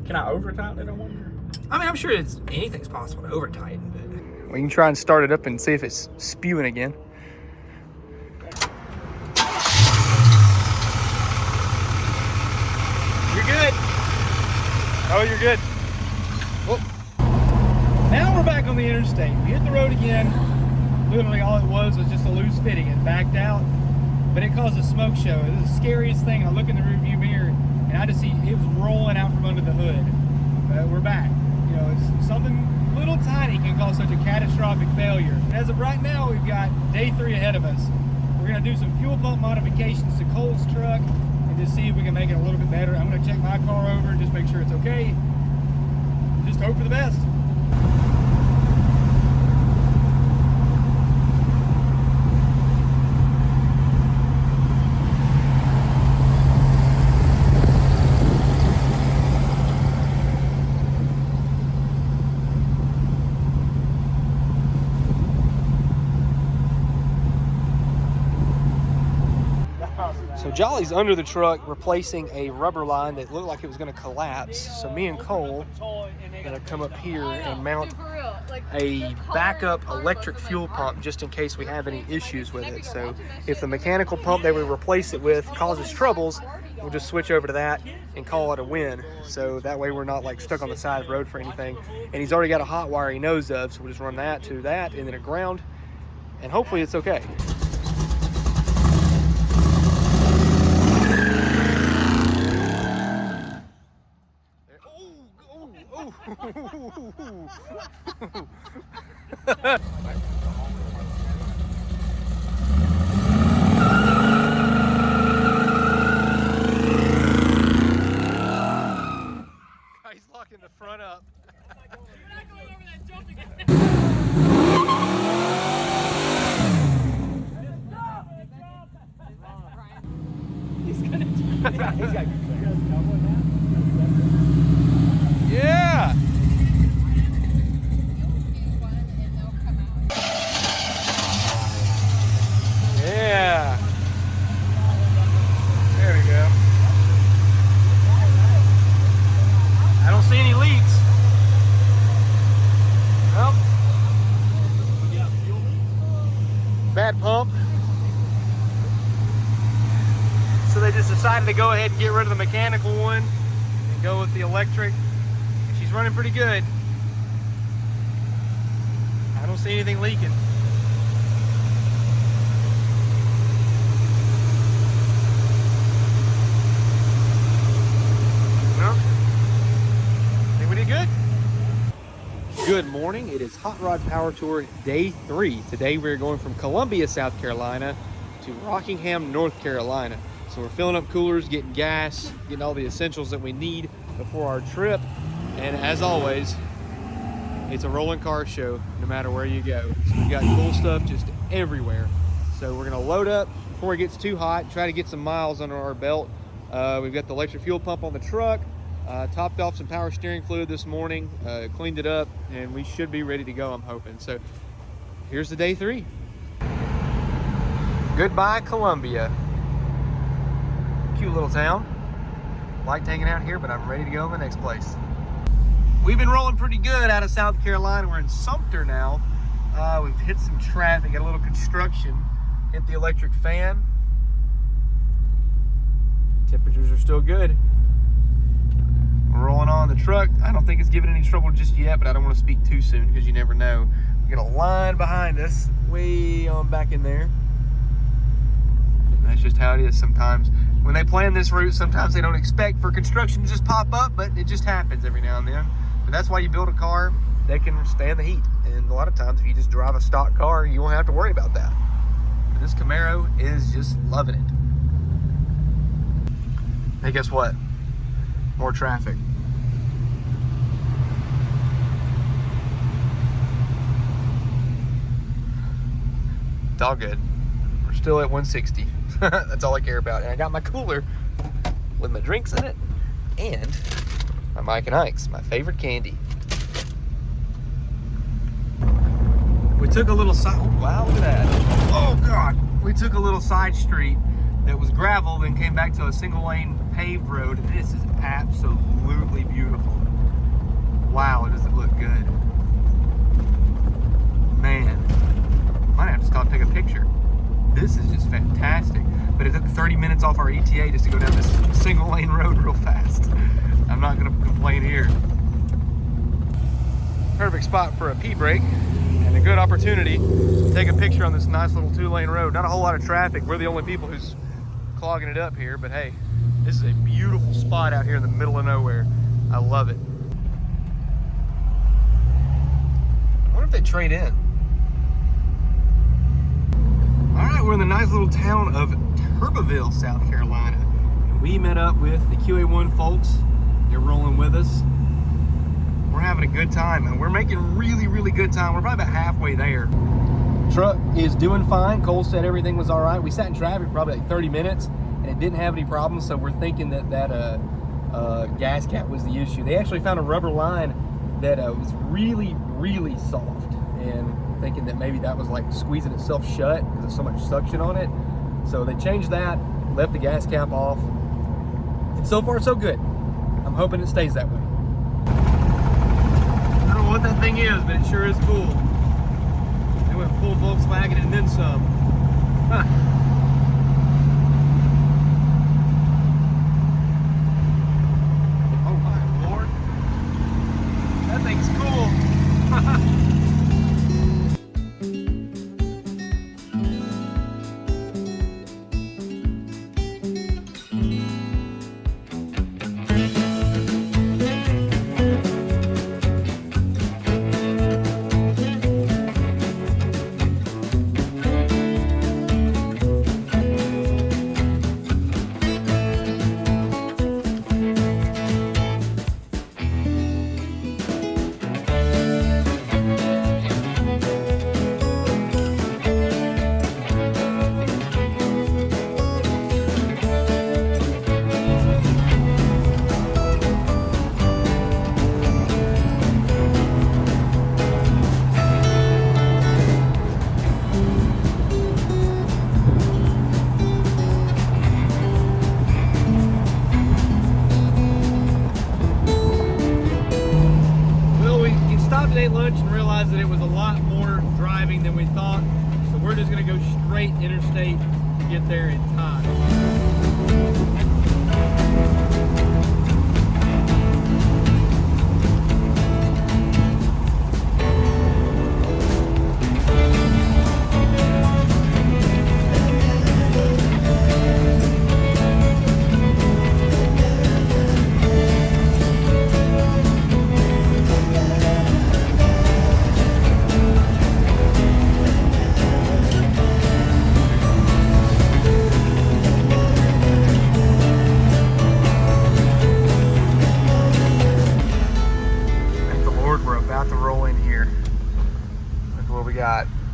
Can I over tighten it, I wonder? I mean, I'm sure anything's possible to over tighten, but we can try and start it up and see if it's spewing again. You're good. Oh, you're good. Well, now we're back on the interstate. We hit the road again. Literally all it was just a loose fitting. It backed out, but it caused a smoke show. It was the scariest thing. I look in the rearview mirror and I just see it was rolling out from under the hood. But we're back. You know, it's something little tiny can cause such a catastrophic failure. And as of right now, we've got day 3 ahead of us. We're gonna do some fuel pump modifications to Cole's truck and just see if we can make it a little bit better. I'm gonna check my car over and just make sure it's okay. Just hope for the best. So Jolly's under the truck replacing a rubber line that looked like it was going to collapse. So me and Cole are going to come up here and mount a backup electric fuel pump just in case we have any issues with it. So if the mechanical pump they would replace it with causes troubles, we'll just switch over to that and call it a win. So that way we're not like stuck on the side of the road for anything. And he's already got a hot wire he knows of, so we'll just run that to that and then a ground, and hopefully it's okay. He's locking the front up. Yeah. Yeah. There we go. I don't see any leaks. Well, bad pump. So they just decided to go ahead and get rid of the mechanical one and go with the electric. She's running pretty good. I don't see anything leaking. Well, I think we did good. Good morning. It is Hot Rod Power Tour Day 3. Today we're going from Columbia, South Carolina to Rockingham, North Carolina. So we're filling up coolers, getting gas, getting all the essentials that we need before our trip. And as always, it's a rolling car show no matter where you go. So we've got cool stuff just everywhere. So we're gonna load up before it gets too hot, try to get some miles under our belt. We've got the electric fuel pump on the truck, topped off some power steering fluid this morning, cleaned it up, and we should be ready to go, I'm hoping. So here's the day 3. Goodbye, Columbia. Cute little town. Liked hanging out here, but I'm ready to go in the next place. We've been rolling pretty good out of South Carolina. We're in Sumter now. We've hit some traffic, got a little construction, hit the electric fan. Temperatures are still good. We're rolling on the truck. I don't think it's giving any trouble just yet, but I don't want to speak too soon because you never know. We got a line behind us, way on back in there. That's just how it is sometimes. When they plan this route, sometimes they don't expect for construction to just pop up, but it just happens every now and then. But that's why you build a car that can stand the heat. And a lot of times, if you just drive a stock car, you won't have to worry about that. But this Camaro is just loving it. Hey, guess what? More traffic. It's all good. We're still at 160. That's all I care about. And I got my cooler with my drinks in it and my Mike and Ike's, my favorite candy. We took a little side, oh, wow, look at that. Oh God. We took a little side street that was gravel, then came back to a single lane paved road. And this is absolutely beautiful. Wow, does it look good. Man, might have to stop and take a picture. This is just fantastic. But it took 30 minutes off our ETA just to go down this single lane road real fast. I'm not gonna complain here. Perfect spot for a pee break and a good opportunity to take a picture on this nice little 2-lane road. Not a whole lot of traffic. We're the only people who's clogging it up here, but hey, this is a beautiful spot out here in the middle of nowhere. I love it. I wonder if they trade in. All right, we're in the nice little town of Turbeville, South Carolina. And we met up with the QA1 folks. They're rolling with us. We're having a good time, and we're making really, really good time. We're probably about halfway there. Truck is doing fine. Cole said everything was all right. We sat in traffic for probably like 30 minutes, and it didn't have any problems, so we're thinking that gas cap was the issue. They actually found a rubber line that was really, really soft, and thinking that maybe that was like squeezing itself shut because there's so much suction on it. So they changed that, left the gas cap off, and so far so good. I'm hoping it stays that way. I don't know what that thing is, but it sure is cool. They went full Volkswagen and then some. Huh. Oh my Lord. That thing's cool. morning than we thought, so we're just gonna go straight interstate to get there in time.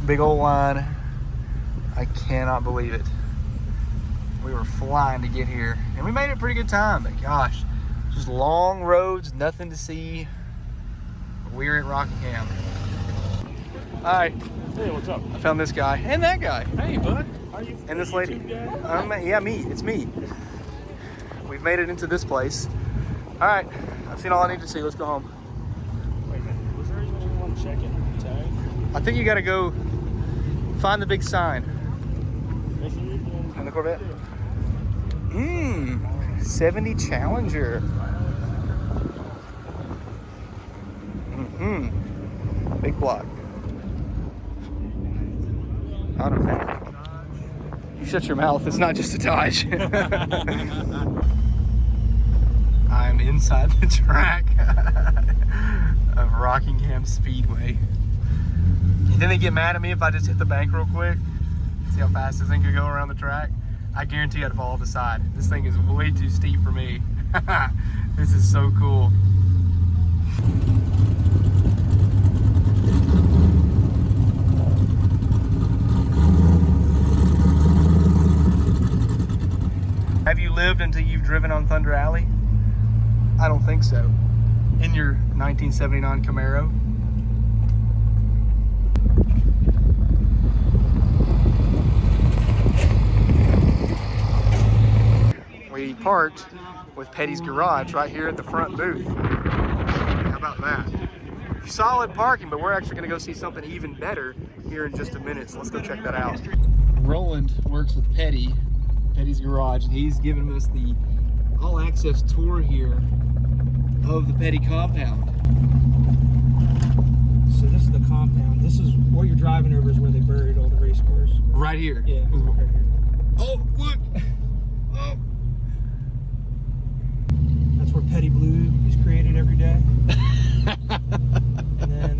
Big old line. I cannot believe it. We were flying to get here and we made it pretty good time, but gosh, just long roads, nothing to see. We're at Rockingham. All right. Hey, what's up? I found this guy and that guy. Hey, bud. Are you And this lady. Yeah, me. It's me. We've made it into this place. All right. I've seen all I need to see. Let's go home. Wait a minute. Was there even anyone checking tag? I think you got to go find the big sign. And the Corvette. 70 Challenger. Big block. Automatic. You shut your mouth. It's not just a Dodge. I'm inside the track of Rockingham Speedway. Then they get mad at me if I just hit the bank real quick. See how fast this thing could go around the track? I guarantee I'd fall off the side. This thing is way too steep for me. This is so cool. Have you lived until you've driven on Thunder Alley? I don't think so. In your 1979 Camaro? We parked with Petty's Garage right here at the front booth. How about that? Solid parking, but we're actually gonna go see something even better here in just a minute, so let's go check that out. Roland works with Petty's Garage, and he's giving us the all-access tour here of the Petty compound. So this is the compound. This is what you're driving over is where they buried all the race cars. Right here. Yeah, right here. Oh, look! Oh. That's where Petty Blue is created every day. And then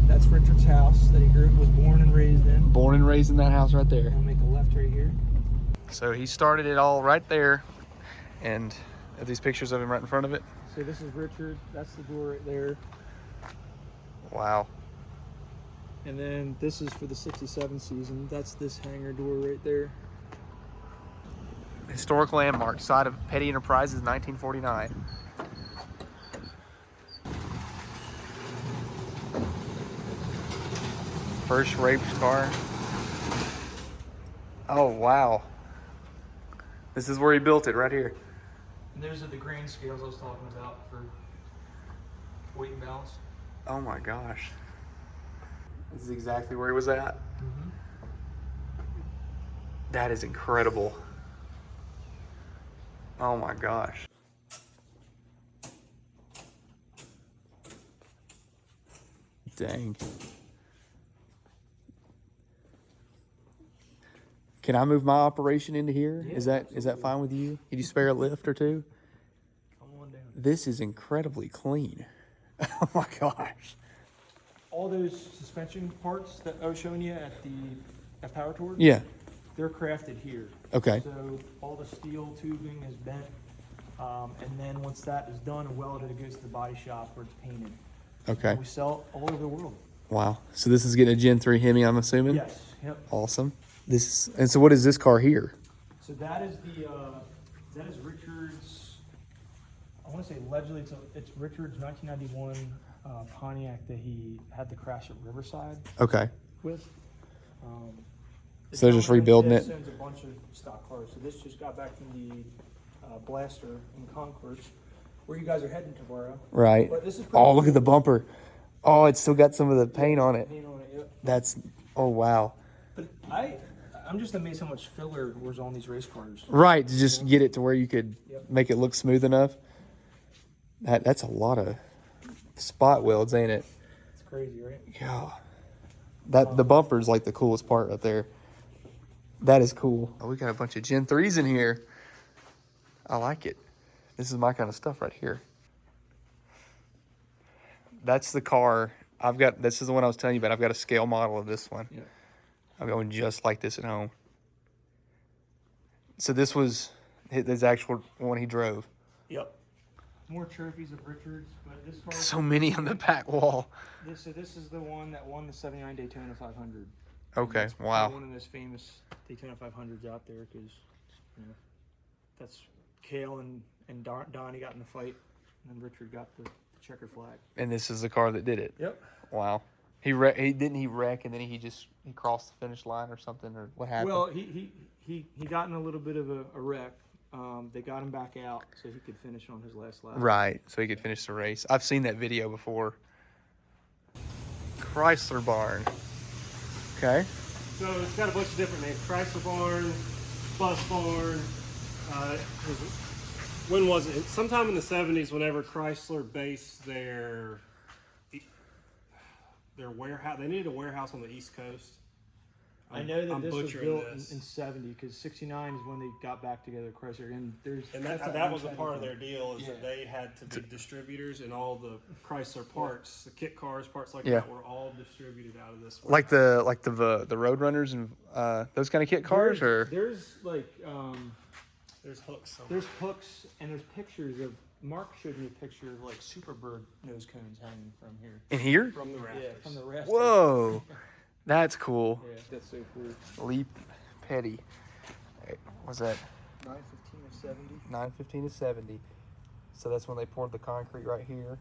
that's Richard's house that he was born and raised in. Born and raised in that house right there. I'll make a left right here. So he started it all right there, and have these pictures of him right in front of it. So this is Richard. That's the door right there. Wow. And then this is for the 67 season. That's this hangar door right there. Historic landmark, site of Petty Enterprises, 1949. First race car. Oh, wow. This is where he built it, right here. And those are the grain scales I was talking about for weight and balance. Oh my gosh. This is exactly where he was at. That is incredible. Oh my gosh. Dang. Can I move my operation into here? Yeah, Is that fine with you? Could you spare a lift or two? Come on down. This is incredibly clean. Oh my gosh. All those suspension parts that I was showing you at Power Tour, Yeah. they're crafted here. Okay. So all the steel tubing is bent, and then once that is done and welded, it goes to the body shop where it's painted. Okay. And we sell all over the world. Wow. So this is getting a Gen 3 Hemi, I'm assuming? Yes. Yep. Awesome. And so what is this car here? So that is that is Richard's. I want to say allegedly it's Richard's 1991 Pontiac that he had the crash at Riverside Okay. with. So they're just rebuilding it? Sends a bunch of stock cars. So this just got back from the Blaster in Concord, where you guys are heading tomorrow. Right. But this is Oh, look at the bumper. Oh, it's still got some of the paint on it. Paint on it, yep. That's, oh wow. But I'm just amazed how much filler was on these race cars. Right, to just get it to where you could Yep. make it look smooth enough. That's a lot of spot welds, ain't it? It's crazy, right? Yeah. The bumper's like the coolest part right there. That is cool. Oh, we got a bunch of Gen 3s in here. I like it. This is my kind of stuff right here. That's the car. This is the one I was telling you about. I've got a scale model of this one. Yeah. I'm going just like this at home. So this was his actual one he drove. Yep. More trophies of Richards, but this car. So many on the back wall. This is the one that won the '79 Daytona 500. Okay, It's probably wow. one of those famous Daytona 500s out there because, you know, that's Cale and Donnie got in the fight, and then Richard got the checkered flag. And this is the car that did it. Yep. Wow. He didn't he wreck and then he crossed the finish line or something, or what happened? Well, he got in a little bit of a wreck. They got him back out so he could finish on his last lap. Right, so he could finish the race. I've seen that video before. Chrysler barn. Okay. So it's got a bunch of different names. Chrysler Barn, Bus Barn. When was it? Sometime in the 70s, whenever Chrysler based their warehouse. They needed a warehouse on the East Coast. I know that I'm this was butchering built this. in '70 because '69 is when they got back together, Chrysler, and that was a part of their deal is that they had to be distributors, and all the Chrysler parts, the kit cars, parts like Yeah. that, were all distributed out of this. Like the Roadrunners and those kind of kit cars, or there's like There's hooks. Somewhere. there's hooks and there's pictures of Mark showed me a picture of like Superbird nose cones hanging from here. in here? From the rafters. Yeah, from the rest. Whoa, that's cool. Yeah, that's so cool. Lee Petty. What's that? 915 or 70. 915 to 70. So that's when they poured the concrete right here.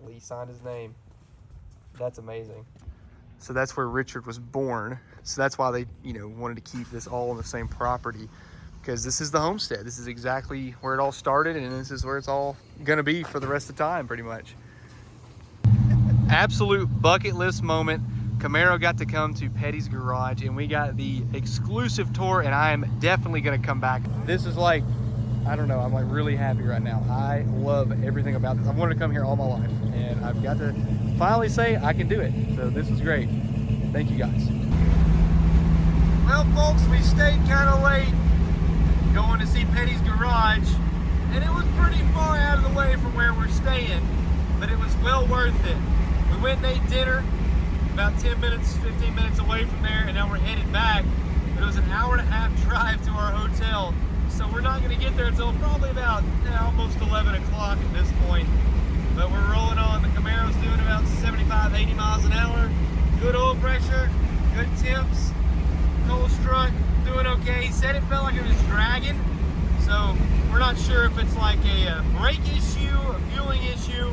Lee signed his name. That's amazing. So that's where Richard was born. So that's why they, wanted to keep this all on the same property, because this is the homestead. This is exactly where it all started, and this is where it's all gonna be for the rest of the time, pretty much. Absolute bucket list moment. Camaro got to come to Petty's garage, and we got the exclusive tour, and I am definitely gonna come back. This is like, I don't know, I'm like really happy right now. I love everything about this. I've wanted to come here all my life, and I've got to finally say I can do it. So this was great. Thank you guys. Well, folks, we stayed kind of late going to see Petty's garage, and it was pretty far out of the way from where we're staying, but it was well worth it. We went and ate dinner about 10 minutes, 15 minutes away from there, and now we're headed back. But it was an hour and a half drive to our hotel, so we're not going to get there until probably about almost 11 o'clock at this point. But we're rolling on. The Camaro's doing about 75, 80 miles an hour. Good oil pressure, good temps. Cole Struck doing okay. He said it felt like it was dragging, so we're not sure if it's like a brake issue, a fueling issue.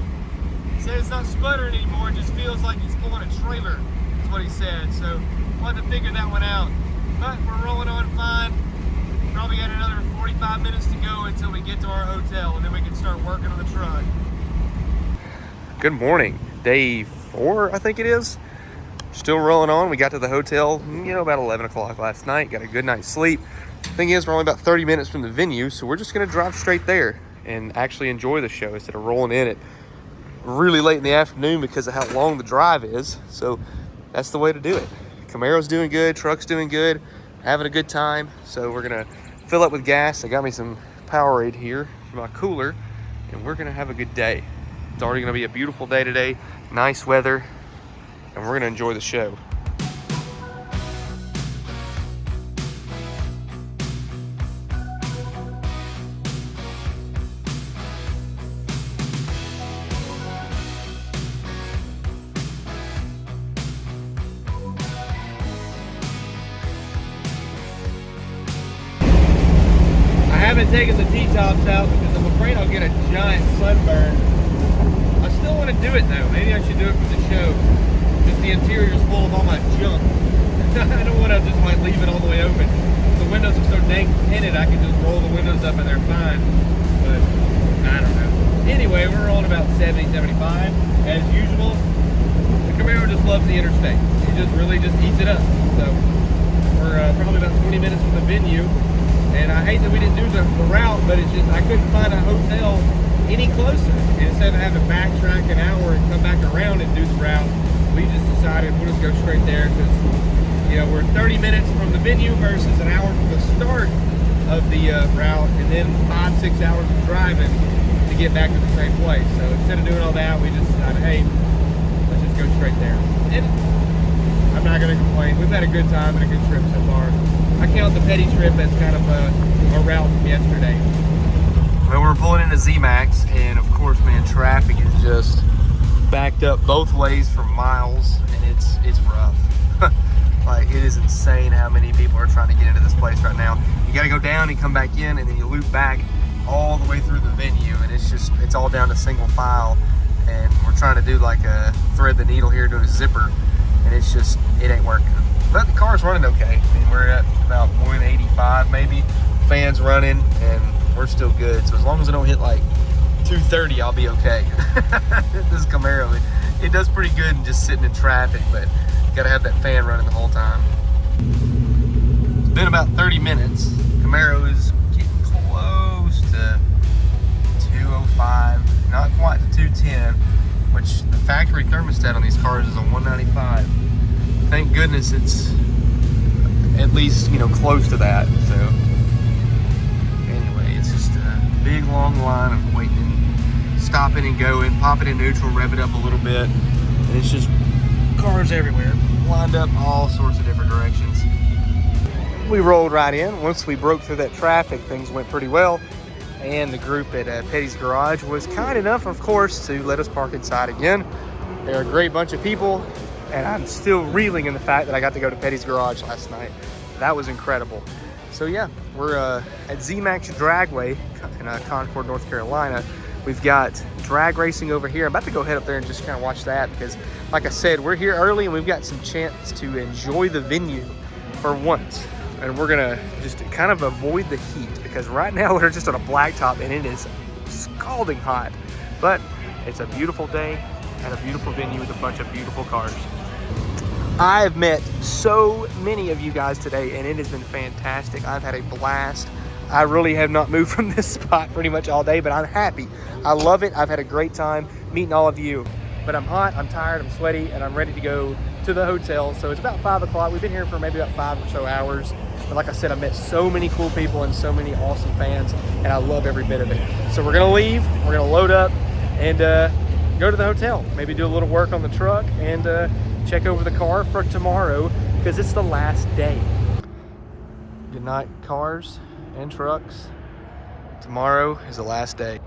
He said it's not sputtering anymore, it just feels like he's pulling a trailer, is what he said. So we'll have to figure that one out. But we're rolling on fine. Probably got another 45 minutes to go until we get to our hotel, and then we can start working on the truck. Good morning. Day 4, I think it is. Still rolling on. We got to the hotel, about 11 o'clock last night. Got a good night's sleep. Thing is, we're only about 30 minutes from the venue, so we're just going to drive straight there and actually enjoy the show instead of rolling in it really late in the afternoon because of how long the drive is. So that's the way to do it. Camaro's doing good, truck's doing good, having a good time. So we're going to fill up with gas. I got me some Powerade here for my cooler, and we're going to have a good day. It's already going to be a beautiful day today, nice weather, and we're going to enjoy the show. I haven't taken the T-tops out because I'm afraid I'll get a giant sunburn. I still want to do it though. Maybe I should do it for the show. Just the interior is full of all my junk. I don't want to just like leave it all the way open. The windows are so dang tinted I can just roll the windows up and they're fine. But I don't know. Anyway, we're on about 70, 75 as usual. loves the interstate. He just really just eats it up. So we're probably about 20 minutes from the venue, and I hate that we didn't do the route, but it's just I couldn't find a hotel any closer. And instead of having to backtrack an hour and come back around and do the route, we just decided we'll just go straight there because, you know, we're 30 minutes from the venue versus an hour from the start of the route, and then 5-6 hours of driving to get back to the same place. So instead of doing all that, we just decided, hey, let's just go straight there. And I'm not going to complain. We've had a good time and a good trip so far. I count the petty trip as kind of a route from yesterday. Well, we're pulling into Z-Max, and of course, man, traffic is just backed up both ways for miles, and it's rough. Like, it is insane how many people are trying to get into this place right now. You gotta go down and come back in, and then you loop back all the way through the venue, and it's all down to single file. And we're trying to do like a thread the needle here, do a zipper, and it ain't working. But the car's running okay. I mean, we're at about 185 maybe, fans running, and we're still good. So as long as I don't hit like 230, I'll be okay. This Camaro, it does pretty good in just sitting in traffic, but you gotta have that fan running the whole time. It's been about 30 minutes. Camaro is getting close to 205, not quite to 210, which the factory thermostat on these cars is a 195. Thank goodness it's at least, you know, close to that. So anyway, it's just a big long line of waiting, stopping and going, popping in neutral, rev it up a little bit, and it's just cars everywhere, lined up all sorts of different directions. We rolled right in. Once we broke through that traffic, things went pretty well, and the group at Petty's Garage was kind enough, of course, to let us park inside again. They're a great bunch of people, and I'm still reeling in the fact that I got to go to Petty's Garage last night. That was incredible. So yeah, we're at Z-Max Dragway in Concord, North Carolina. We've got drag racing over here. I'm about to go head up there and just kind of watch that because, like I said, we're here early and we've got some chance to enjoy the venue for once. And we're gonna just kind of avoid the heat because right now we're just on a blacktop and it is scalding hot. But it's a beautiful day and a beautiful venue with a bunch of beautiful cars. I've met so many of you guys today and it has been fantastic. I've had a blast. I really have not moved from this spot pretty much all day, but I'm happy. I love it. I've had a great time meeting all of you. But I'm hot, I'm tired, I'm sweaty, and I'm ready to go to the hotel. So it's about 5 o'clock. We've been here for maybe about 5 or so hours. But like I said, I met so many cool people and so many awesome fans, and I love every bit of it. So we're gonna leave, we're gonna load up, and go to the hotel. Maybe do a little work on the truck, and check over the car for tomorrow, because it's the last day. Good night, cars and trucks. Tomorrow is the last day.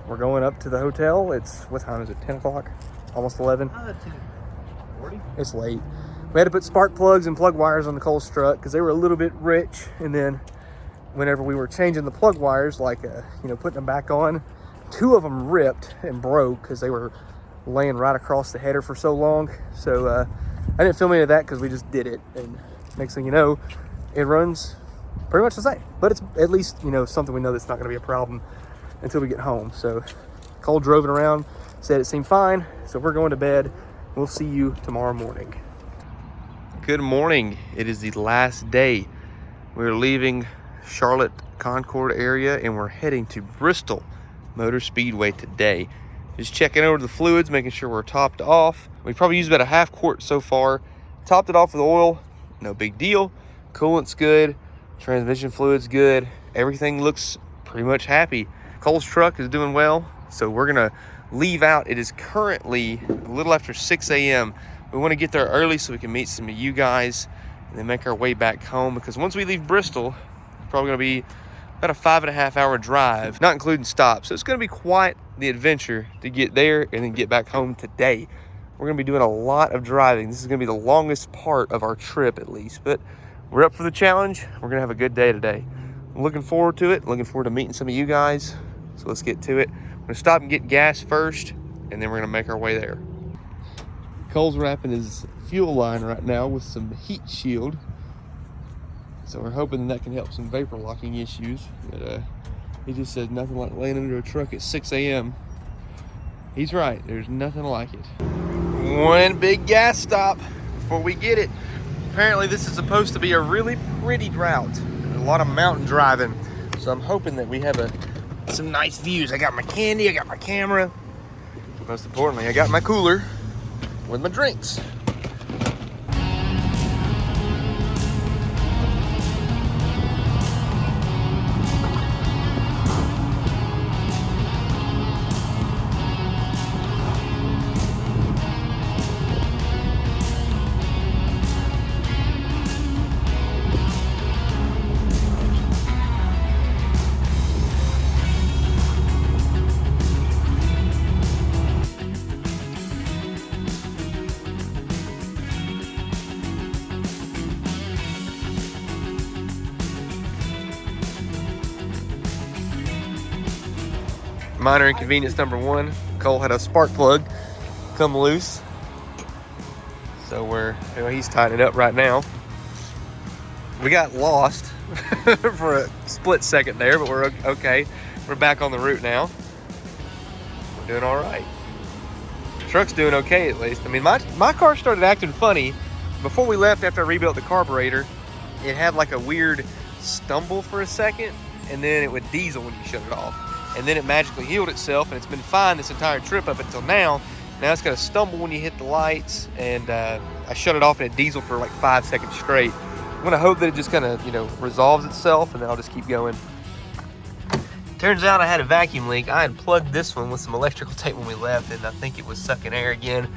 We're going up to the hotel. It's, what time is it, 10 o'clock? Almost 11? 10:40. It's late. We had to put spark plugs and plug wires on the Cole's truck because they were a little bit rich. And then whenever we were changing the plug wires, like, you know, putting them back on, 2 of them ripped and broke because they were laying right across the header for so long. So I didn't film any of that because we just did it. And next thing you know, it runs pretty much the same. But it's at least, you know, something we know that's not going to be a problem until we get home. So Cole drove it around, said it seemed fine. So we're going to bed. We'll see you tomorrow morning. Good morning. It is the last day. We're leaving Charlotte Concord area and we're heading to Bristol Motor Speedway today. Just checking over the fluids, making sure we're topped off. We probably used about a half quart so far. Topped it off with oil, no big deal. Coolant's good, transmission fluid's good. Everything looks pretty much happy. Cole's truck is doing well, so we're gonna leave out. It is currently a little after 6 a.m. We want to get there early so we can meet some of you guys and then make our way back home, because once we leave Bristol, it's probably going to be about a 5.5 hour drive, not including stops. So it's going to be quite the adventure to get there and then get back home today. We're going to be doing a lot of driving. This is going to be the longest part of our trip at least, but we're up for the challenge. We're going to have a good day today. I'm looking forward to it. Looking forward to meeting some of you guys. So let's get to it. We're going to stop and get gas first, and then we're going to make our way there. Cole's wrapping his fuel line right now with some heat shield. So we're hoping that can help some vapor locking issues. But he just says nothing like laying under a truck at 6 a.m. He's right, there's nothing like it. One big gas stop before we get it. Apparently this is supposed to be a really pretty route. A lot of mountain driving. So I'm hoping that we have some nice views. I got my candy, I got my camera. Most importantly, I got my cooler with my drinks. Minor inconvenience number one, Cole had a spark plug come loose. So he's tying it up right now. We got lost for a split second there, but we're okay. We're back on the route now. We're doing all right. The truck's doing okay at least. I mean, my car started acting funny. Before we left, after I rebuilt the carburetor, it had like a weird stumble for a second, and then it would diesel when you shut it off. And then it magically healed itself, and it's been fine this entire trip up until now. Now it's got to stumble when you hit the lights, and I shut it off and it dieseled for like 5 seconds straight. I'm gonna hope that it just kind of, resolves itself, and then I'll just keep going. Turns out I had a vacuum leak. I had plugged this one with some electrical tape when we left, and I think it was sucking air again.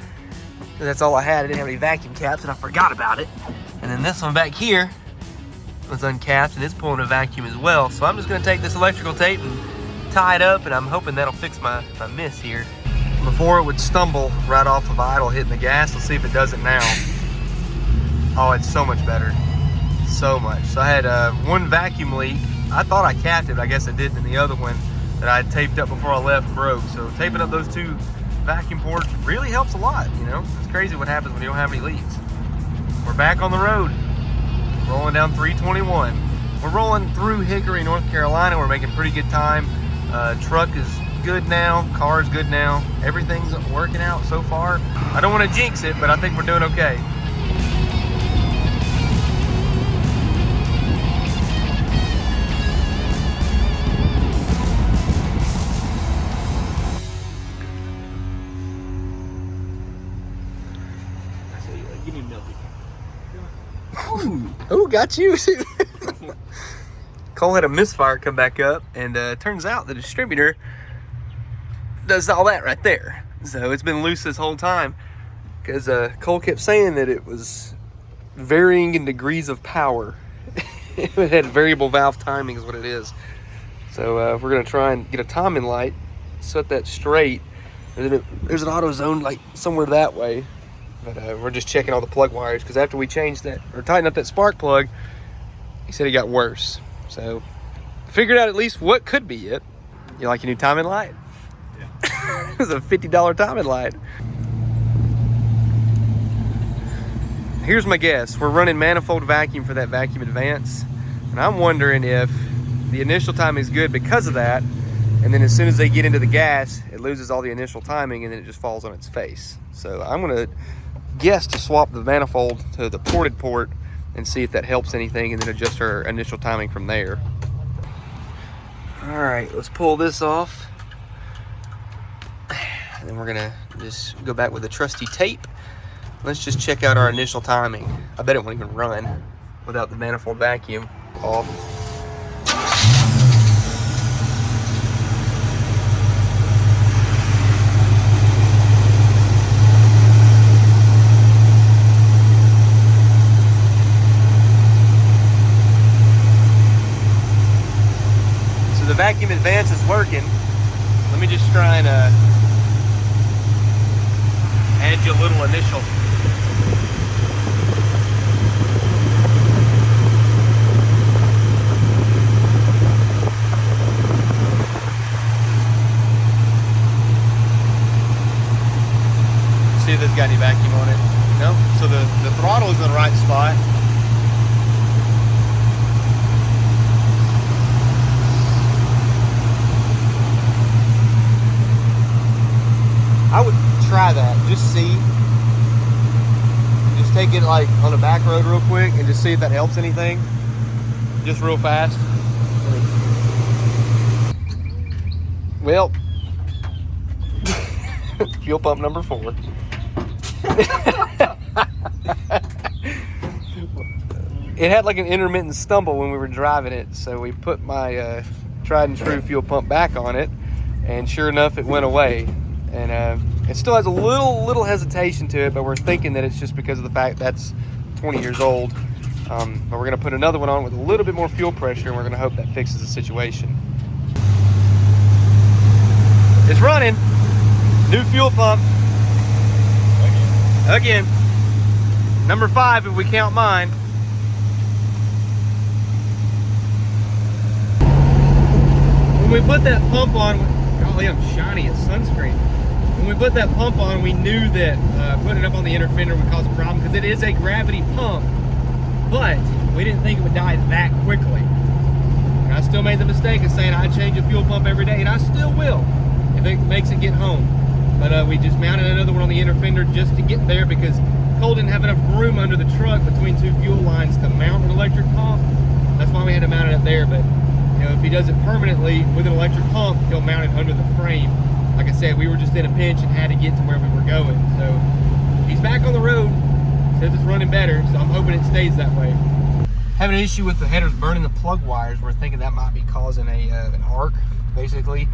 And that's all I had. I didn't have any vacuum caps, and I forgot about it. And then this one back here was uncapped, and it's pulling a vacuum as well. So I'm just gonna take this electrical tape and tie it up, and I'm hoping that'll fix my miss here. Before it would stumble right off of idle hitting the gas. Let's see if it does it now. Oh, it's so much better. So much. So I had one vacuum leak. I thought I capped it, I guess I didn't, and the other one that I had taped up before I left broke. So taping up those two vacuum ports really helps a lot, It's crazy what happens when you don't have any leaks. We're back on the road, rolling down 321. We're rolling through Hickory, North Carolina. We're making pretty good time. Truck is good now, car is good now. Everything's working out so far. I don't want to jinx it, but I think we're doing okay. Give me milk. Oh, got you. Cole had a misfire come back up, and turns out the distributor does all that right there. So it's been loose this whole time because Cole kept saying that it was varying in degrees of power. It had variable valve timing is what it is. So we're gonna try and get a timing light, set that straight, and then there's an auto zone like somewhere that way. But we're just checking all the plug wires because after we changed that or tightened up that spark plug, he said it got worse. So figured out at least what could be it. You like your new timing light? Yeah. It was a $50 timing light. Here's my guess. We're running manifold vacuum for that vacuum advance. And I'm wondering if the initial timing is good because of that. And then as soon as they get into the gas, it loses all the initial timing and then it just falls on its face. So I'm gonna guess to swap the manifold to the ported port and see if that helps anything, and then adjust our initial timing from there. All right, let's pull this off. And then we're gonna just go back with the trusty tape. Let's just check out our initial timing. I bet it won't even run without the manifold vacuum off. The vacuum advance is working. Let me just try and add you a little initial. See if this got any vacuum on it. No? So the throttle is in the right spot. I would try that, just see. take it like on the back road real quick and just see if that helps anything? Just real fast. Well, fuel pump number 4. It had like an intermittent stumble when we were driving it, so we put my tried and true fuel pump back on it, and sure enough, it went away. And it still has a little hesitation to it, but we're thinking that it's just because of the fact that's 20 years old. But we're gonna put another one on with a little bit more fuel pressure, and we're gonna hope that fixes the situation. It's running. New fuel pump. Again. Number 5 if we count mine. When we put that pump on, golly, I'm shiny as sunscreen. When we put that pump on, we knew that putting it up on the inner fender would cause a problem because it is a gravity pump, but we didn't think it would die that quickly. And I still made the mistake of saying I'd change a fuel pump every day, and I still will if it makes it get home. But we just mounted another one on the inner fender just to get there because Cole didn't have enough room under the truck between 2 fuel lines to mount an electric pump. That's why we had to mount it up there. But you know, if he does it permanently with an electric pump, he'll mount it under the frame. Like I said, we were just in a pinch and had to get to where we were going. So he's back on the road, says it's running better, so I'm hoping it stays that way. Having an issue with the headers burning the plug wires. We're thinking that might be causing an arc, basically.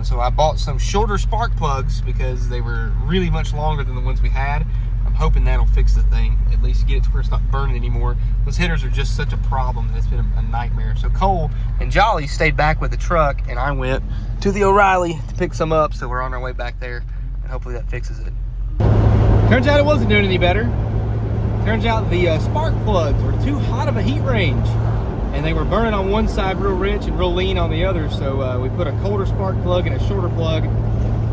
So I bought some shorter spark plugs because they were really much longer than the ones we had. I'm hoping that'll fix the thing, at least get it to where it's not burning anymore. Those headers are just such a problem that it's been a nightmare. So Cole and Jolly stayed back with the truck, and I went to the O'Reilly to pick some up, so we're on our way back there, and hopefully that fixes it. Turns out it wasn't doing any better. Turns out the spark plugs were too hot of a heat range, and they were burning on one side real rich and real lean on the other, so we put a colder spark plug and a shorter plug.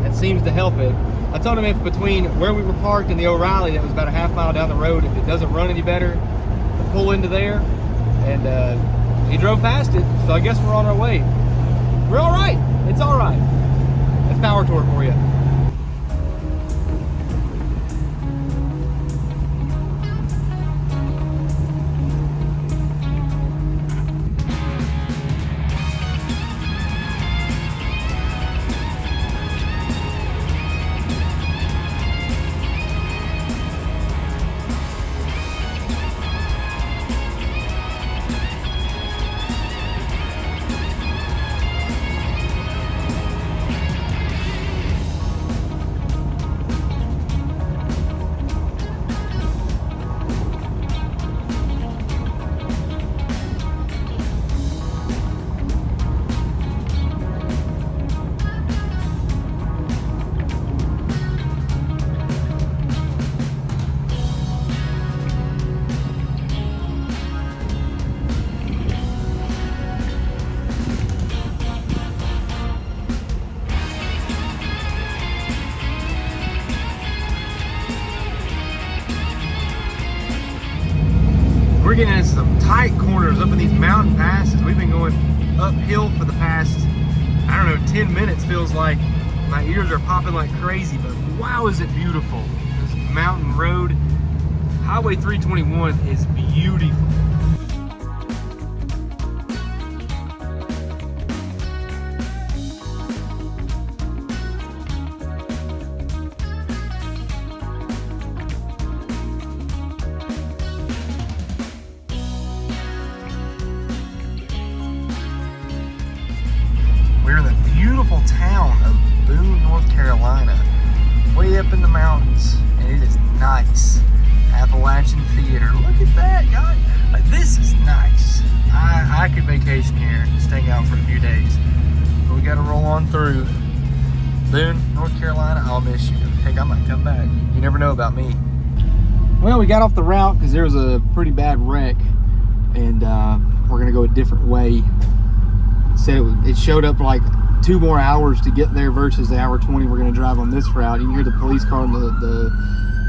That seems to help it. I told him if between where we were parked and the O'Reilly, that was about a half mile down the road, if it doesn't run any better, to pull into there. And he drove past it, so I guess we're on our way. We're all right. It's all right. That's Power Tour for you. We're getting in some tight corners up in these mountain passes. We've been going uphill for the past, I don't know, 10 minutes. Feels like my ears are popping like crazy, but wow, is it beautiful. This mountain road, Highway 321 is beautiful. We're in the beautiful town of Boone, North Carolina, way up in the mountains, and it is nice. Appalachian Theater, look at that, guys. Like, this is nice. I could vacation here and stay out for a few days, but we got to roll on through. Boone, North Carolina, I'll miss you. Heck, I might come back. You never know about me. Well, we got off the route because there was a pretty bad wreck, and we're gonna go a different way. Said it showed up like 2 more hours to get there versus the hour 20 we're going to drive on this route. You can hear the police car and the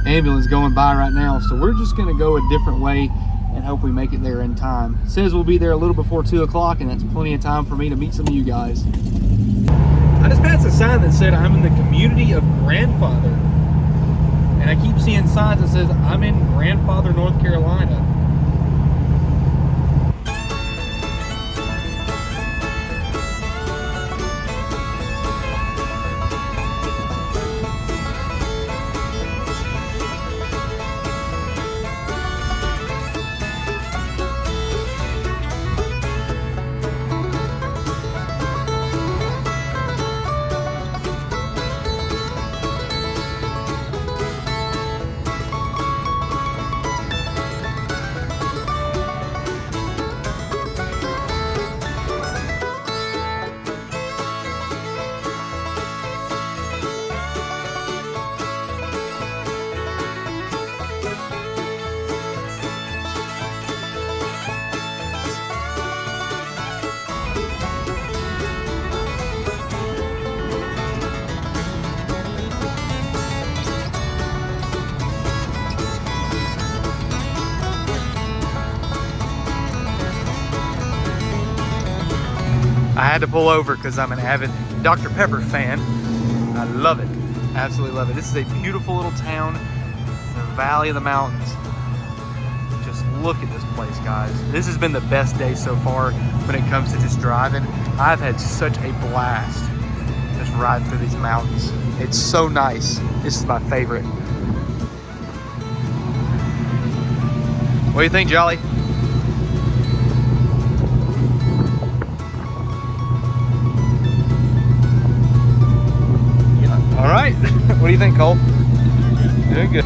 ambulance going by right now. So we're just going to go a different way and hope we make it there in time. It says we'll be there a little before 2 o'clock, and that's plenty of time for me to meet some of you guys. I just passed a sign that said I'm in the community of Grandfather. and I keep seeing signs that says I'm in Grandfather, North Carolina. I had to pull over because I'm an avid Dr. Pepper fan. I love it, absolutely love it. This is a beautiful little town in the valley of the mountains. Just look at this place, guys. This has been the best day so far when it comes to just driving. I've had such a blast just riding through these mountains. It's so nice. This is my favorite. What do you think, Jolly? All right. What do you think, Cole? Doing good.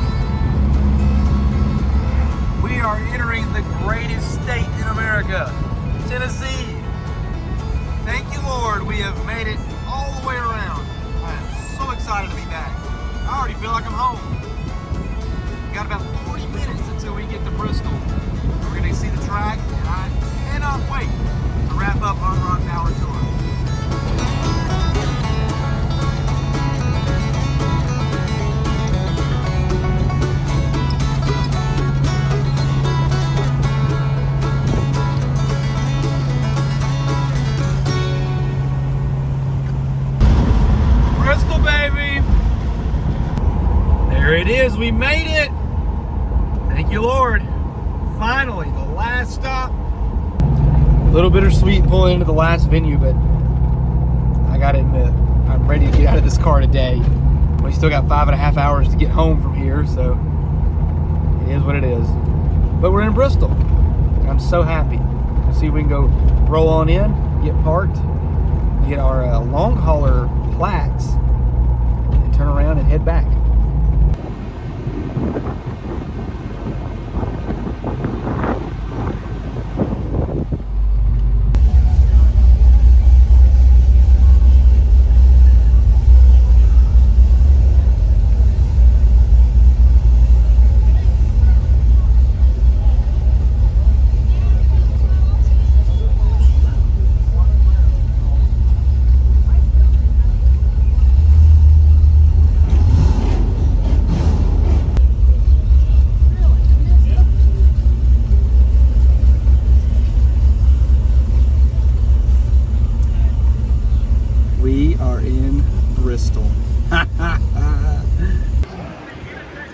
We are entering the greatest state in America, Tennessee. Thank you, Lord. We have made it all the way around. I am so excited to be back. I already feel like I'm home. We got about 40 minutes until we get to Bristol. We're going to see the track, and I cannot wait to wrap up our Rock Power Tour. Bristol, baby! There it is, we made it! Thank you, Lord. Finally, the last stop. A little bittersweet pulling into the last venue, but I gotta admit, I'm ready to get out of this car today. We still got 5.5 hours to get home from here, so it is what it is. But we're in Bristol. I'm so happy. Let's see if we can go roll on in, get parked, get our long hauler plaques, and turn around and head back. We are in Bristol.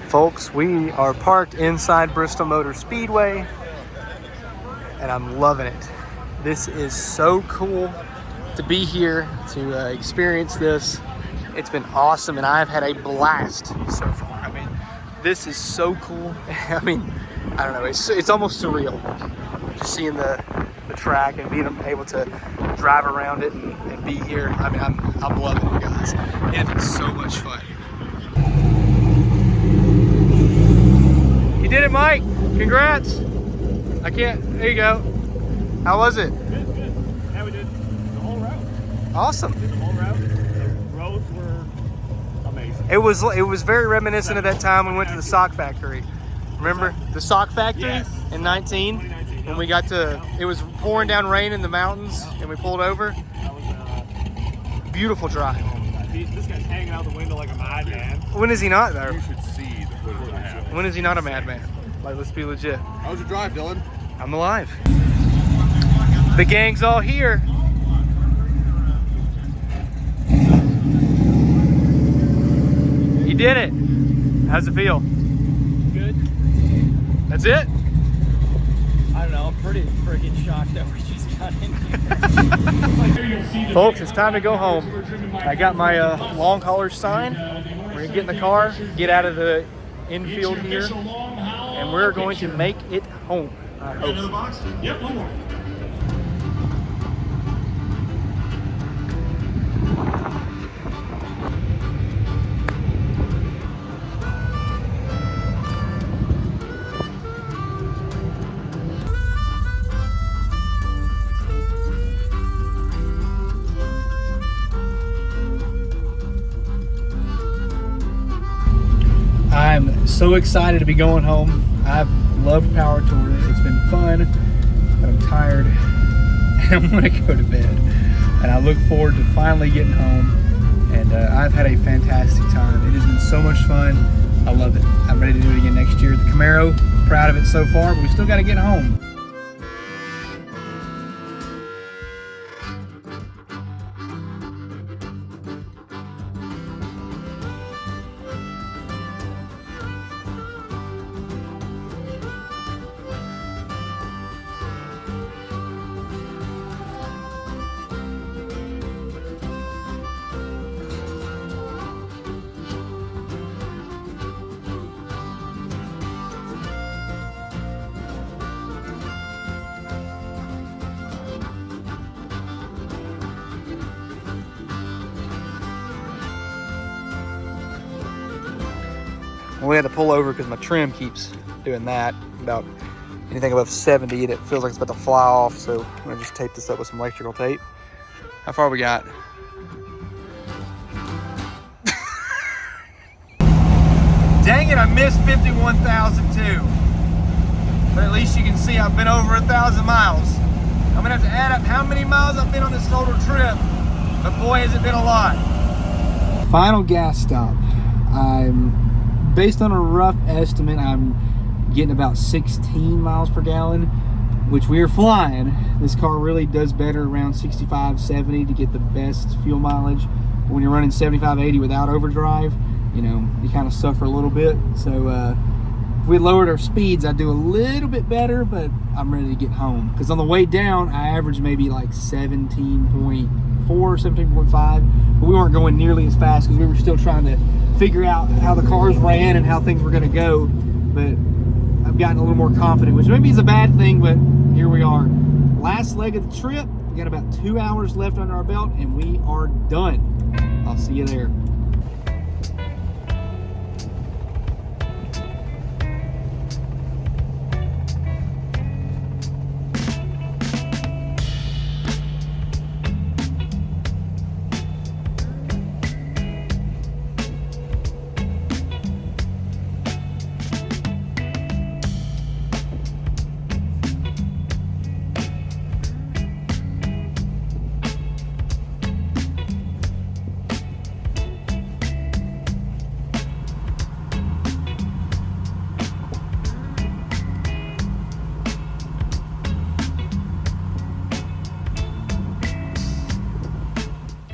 Folks, we are parked inside Bristol Motor Speedway, and I'm loving it. This is so cool to be here, to experience this. It's been awesome, and I've had a blast so far. I mean, this is so cool. I mean, I don't know, it's almost surreal. Just seeing the track and being able to drive around it and be here. I mean, I'm loving it, guys. It's been so much fun. You did it, Mike. Congrats. I can't. There you go. How was it? Good. Yeah, we did the whole route. Awesome. We did the whole route. The roads were amazing. It was very reminiscent of that time we went to the sock factory. Remember the sock factory in 2019 when we got to, it was pouring down rain in the mountains and we pulled over. That was Beautiful drive. this guy's hanging out the window like a madman. When is he not though? You should see the footage I have. When is he not a madman? Like, let's be legit. How was your drive, Dylan? I'm alive. The gang's all here. You did it. How's it feel? Good. That's it? I don't know, I'm pretty freaking shocked that we just got in here. Folks, it's time to go home. I got my long hauler sign. We're gonna get in the car, get out of the infield here, and we're going to make it home. I hope. Yep, one more. I'm so excited to be going home. I've loved power touring. It's been fun, but I'm tired and I'm gonna go to bed. And I look forward to finally getting home. And I've had a fantastic time. It has been so much fun. I love it. I'm ready to do it again next year. The Camaro, proud of it so far, but we still gotta get home. We had to pull over because my trim keeps doing that. About anything above 70, it feels like it's about to fly off. So I'm gonna just tape this up with some electrical tape. How far we got? Dang it, I missed 51,002. But at least you can see I've been over 1,000 miles. I'm gonna have to add up how many miles I've been on this total trip. But boy, has it been a lot. Final gas stop. Based on a rough estimate, I'm getting about 16 miles per gallon, which we are flying. This car really does better around 65, 70 to get the best fuel mileage. When you're running 75, 80 without overdrive, you know, you kind of suffer a little bit. So if we lowered our speeds, I'd do a little bit better, but I'm ready to get home. Because on the way down, I averaged maybe like 17.4, 17.5, but we weren't going nearly as fast because we were still trying to figure out how the cars ran and how things were going to go. But I've gotten a little more confident, which maybe is a bad thing, but here we are. Last leg of the trip. We got about 2 hours left under our belt and we are done. I'll see you there.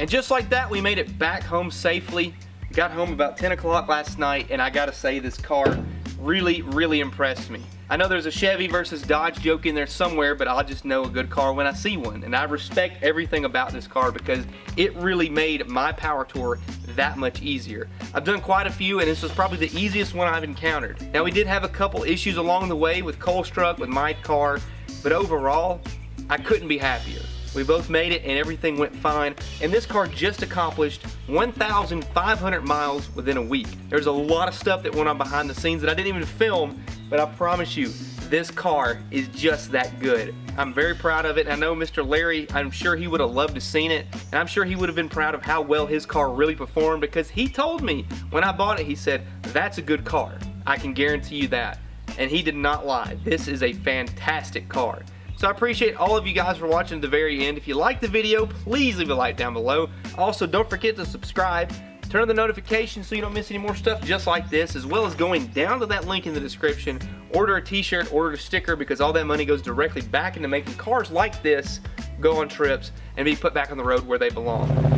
And just like that, we made it back home safely. Got home about 10 o'clock last night, and I gotta say, this car really, really impressed me. I know there's a Chevy versus Dodge joke in there somewhere, but I'll just know a good car when I see one. And I respect everything about this car because it really made my power tour that much easier. I've done quite a few, and this was probably the easiest one I've encountered. Now, we did have a couple issues along the way with Cole Struck, with my car, but overall, I couldn't be happier. We both made it and everything went fine, and this car just accomplished 1,500 miles within a week. There's a lot of stuff that went on behind the scenes that I didn't even film, but I promise you, this car is just that good. I'm very proud of it, and I know Mr. Larry, I'm sure he would have loved to seen it, and I'm sure he would have been proud of how well his car really performed, because he told me when I bought it, he said, "That's a good car. I can guarantee you that." And he did not lie. This is a fantastic car. So I appreciate all of you guys for watching to the very end. If you liked the video, please leave a like down below. Also, don't forget to subscribe. Turn on the notifications so you don't miss any more stuff just like this, as well as going down to that link in the description. Order a t-shirt, order a sticker, because all that money goes directly back into making cars like this go on trips and be put back on the road where they belong.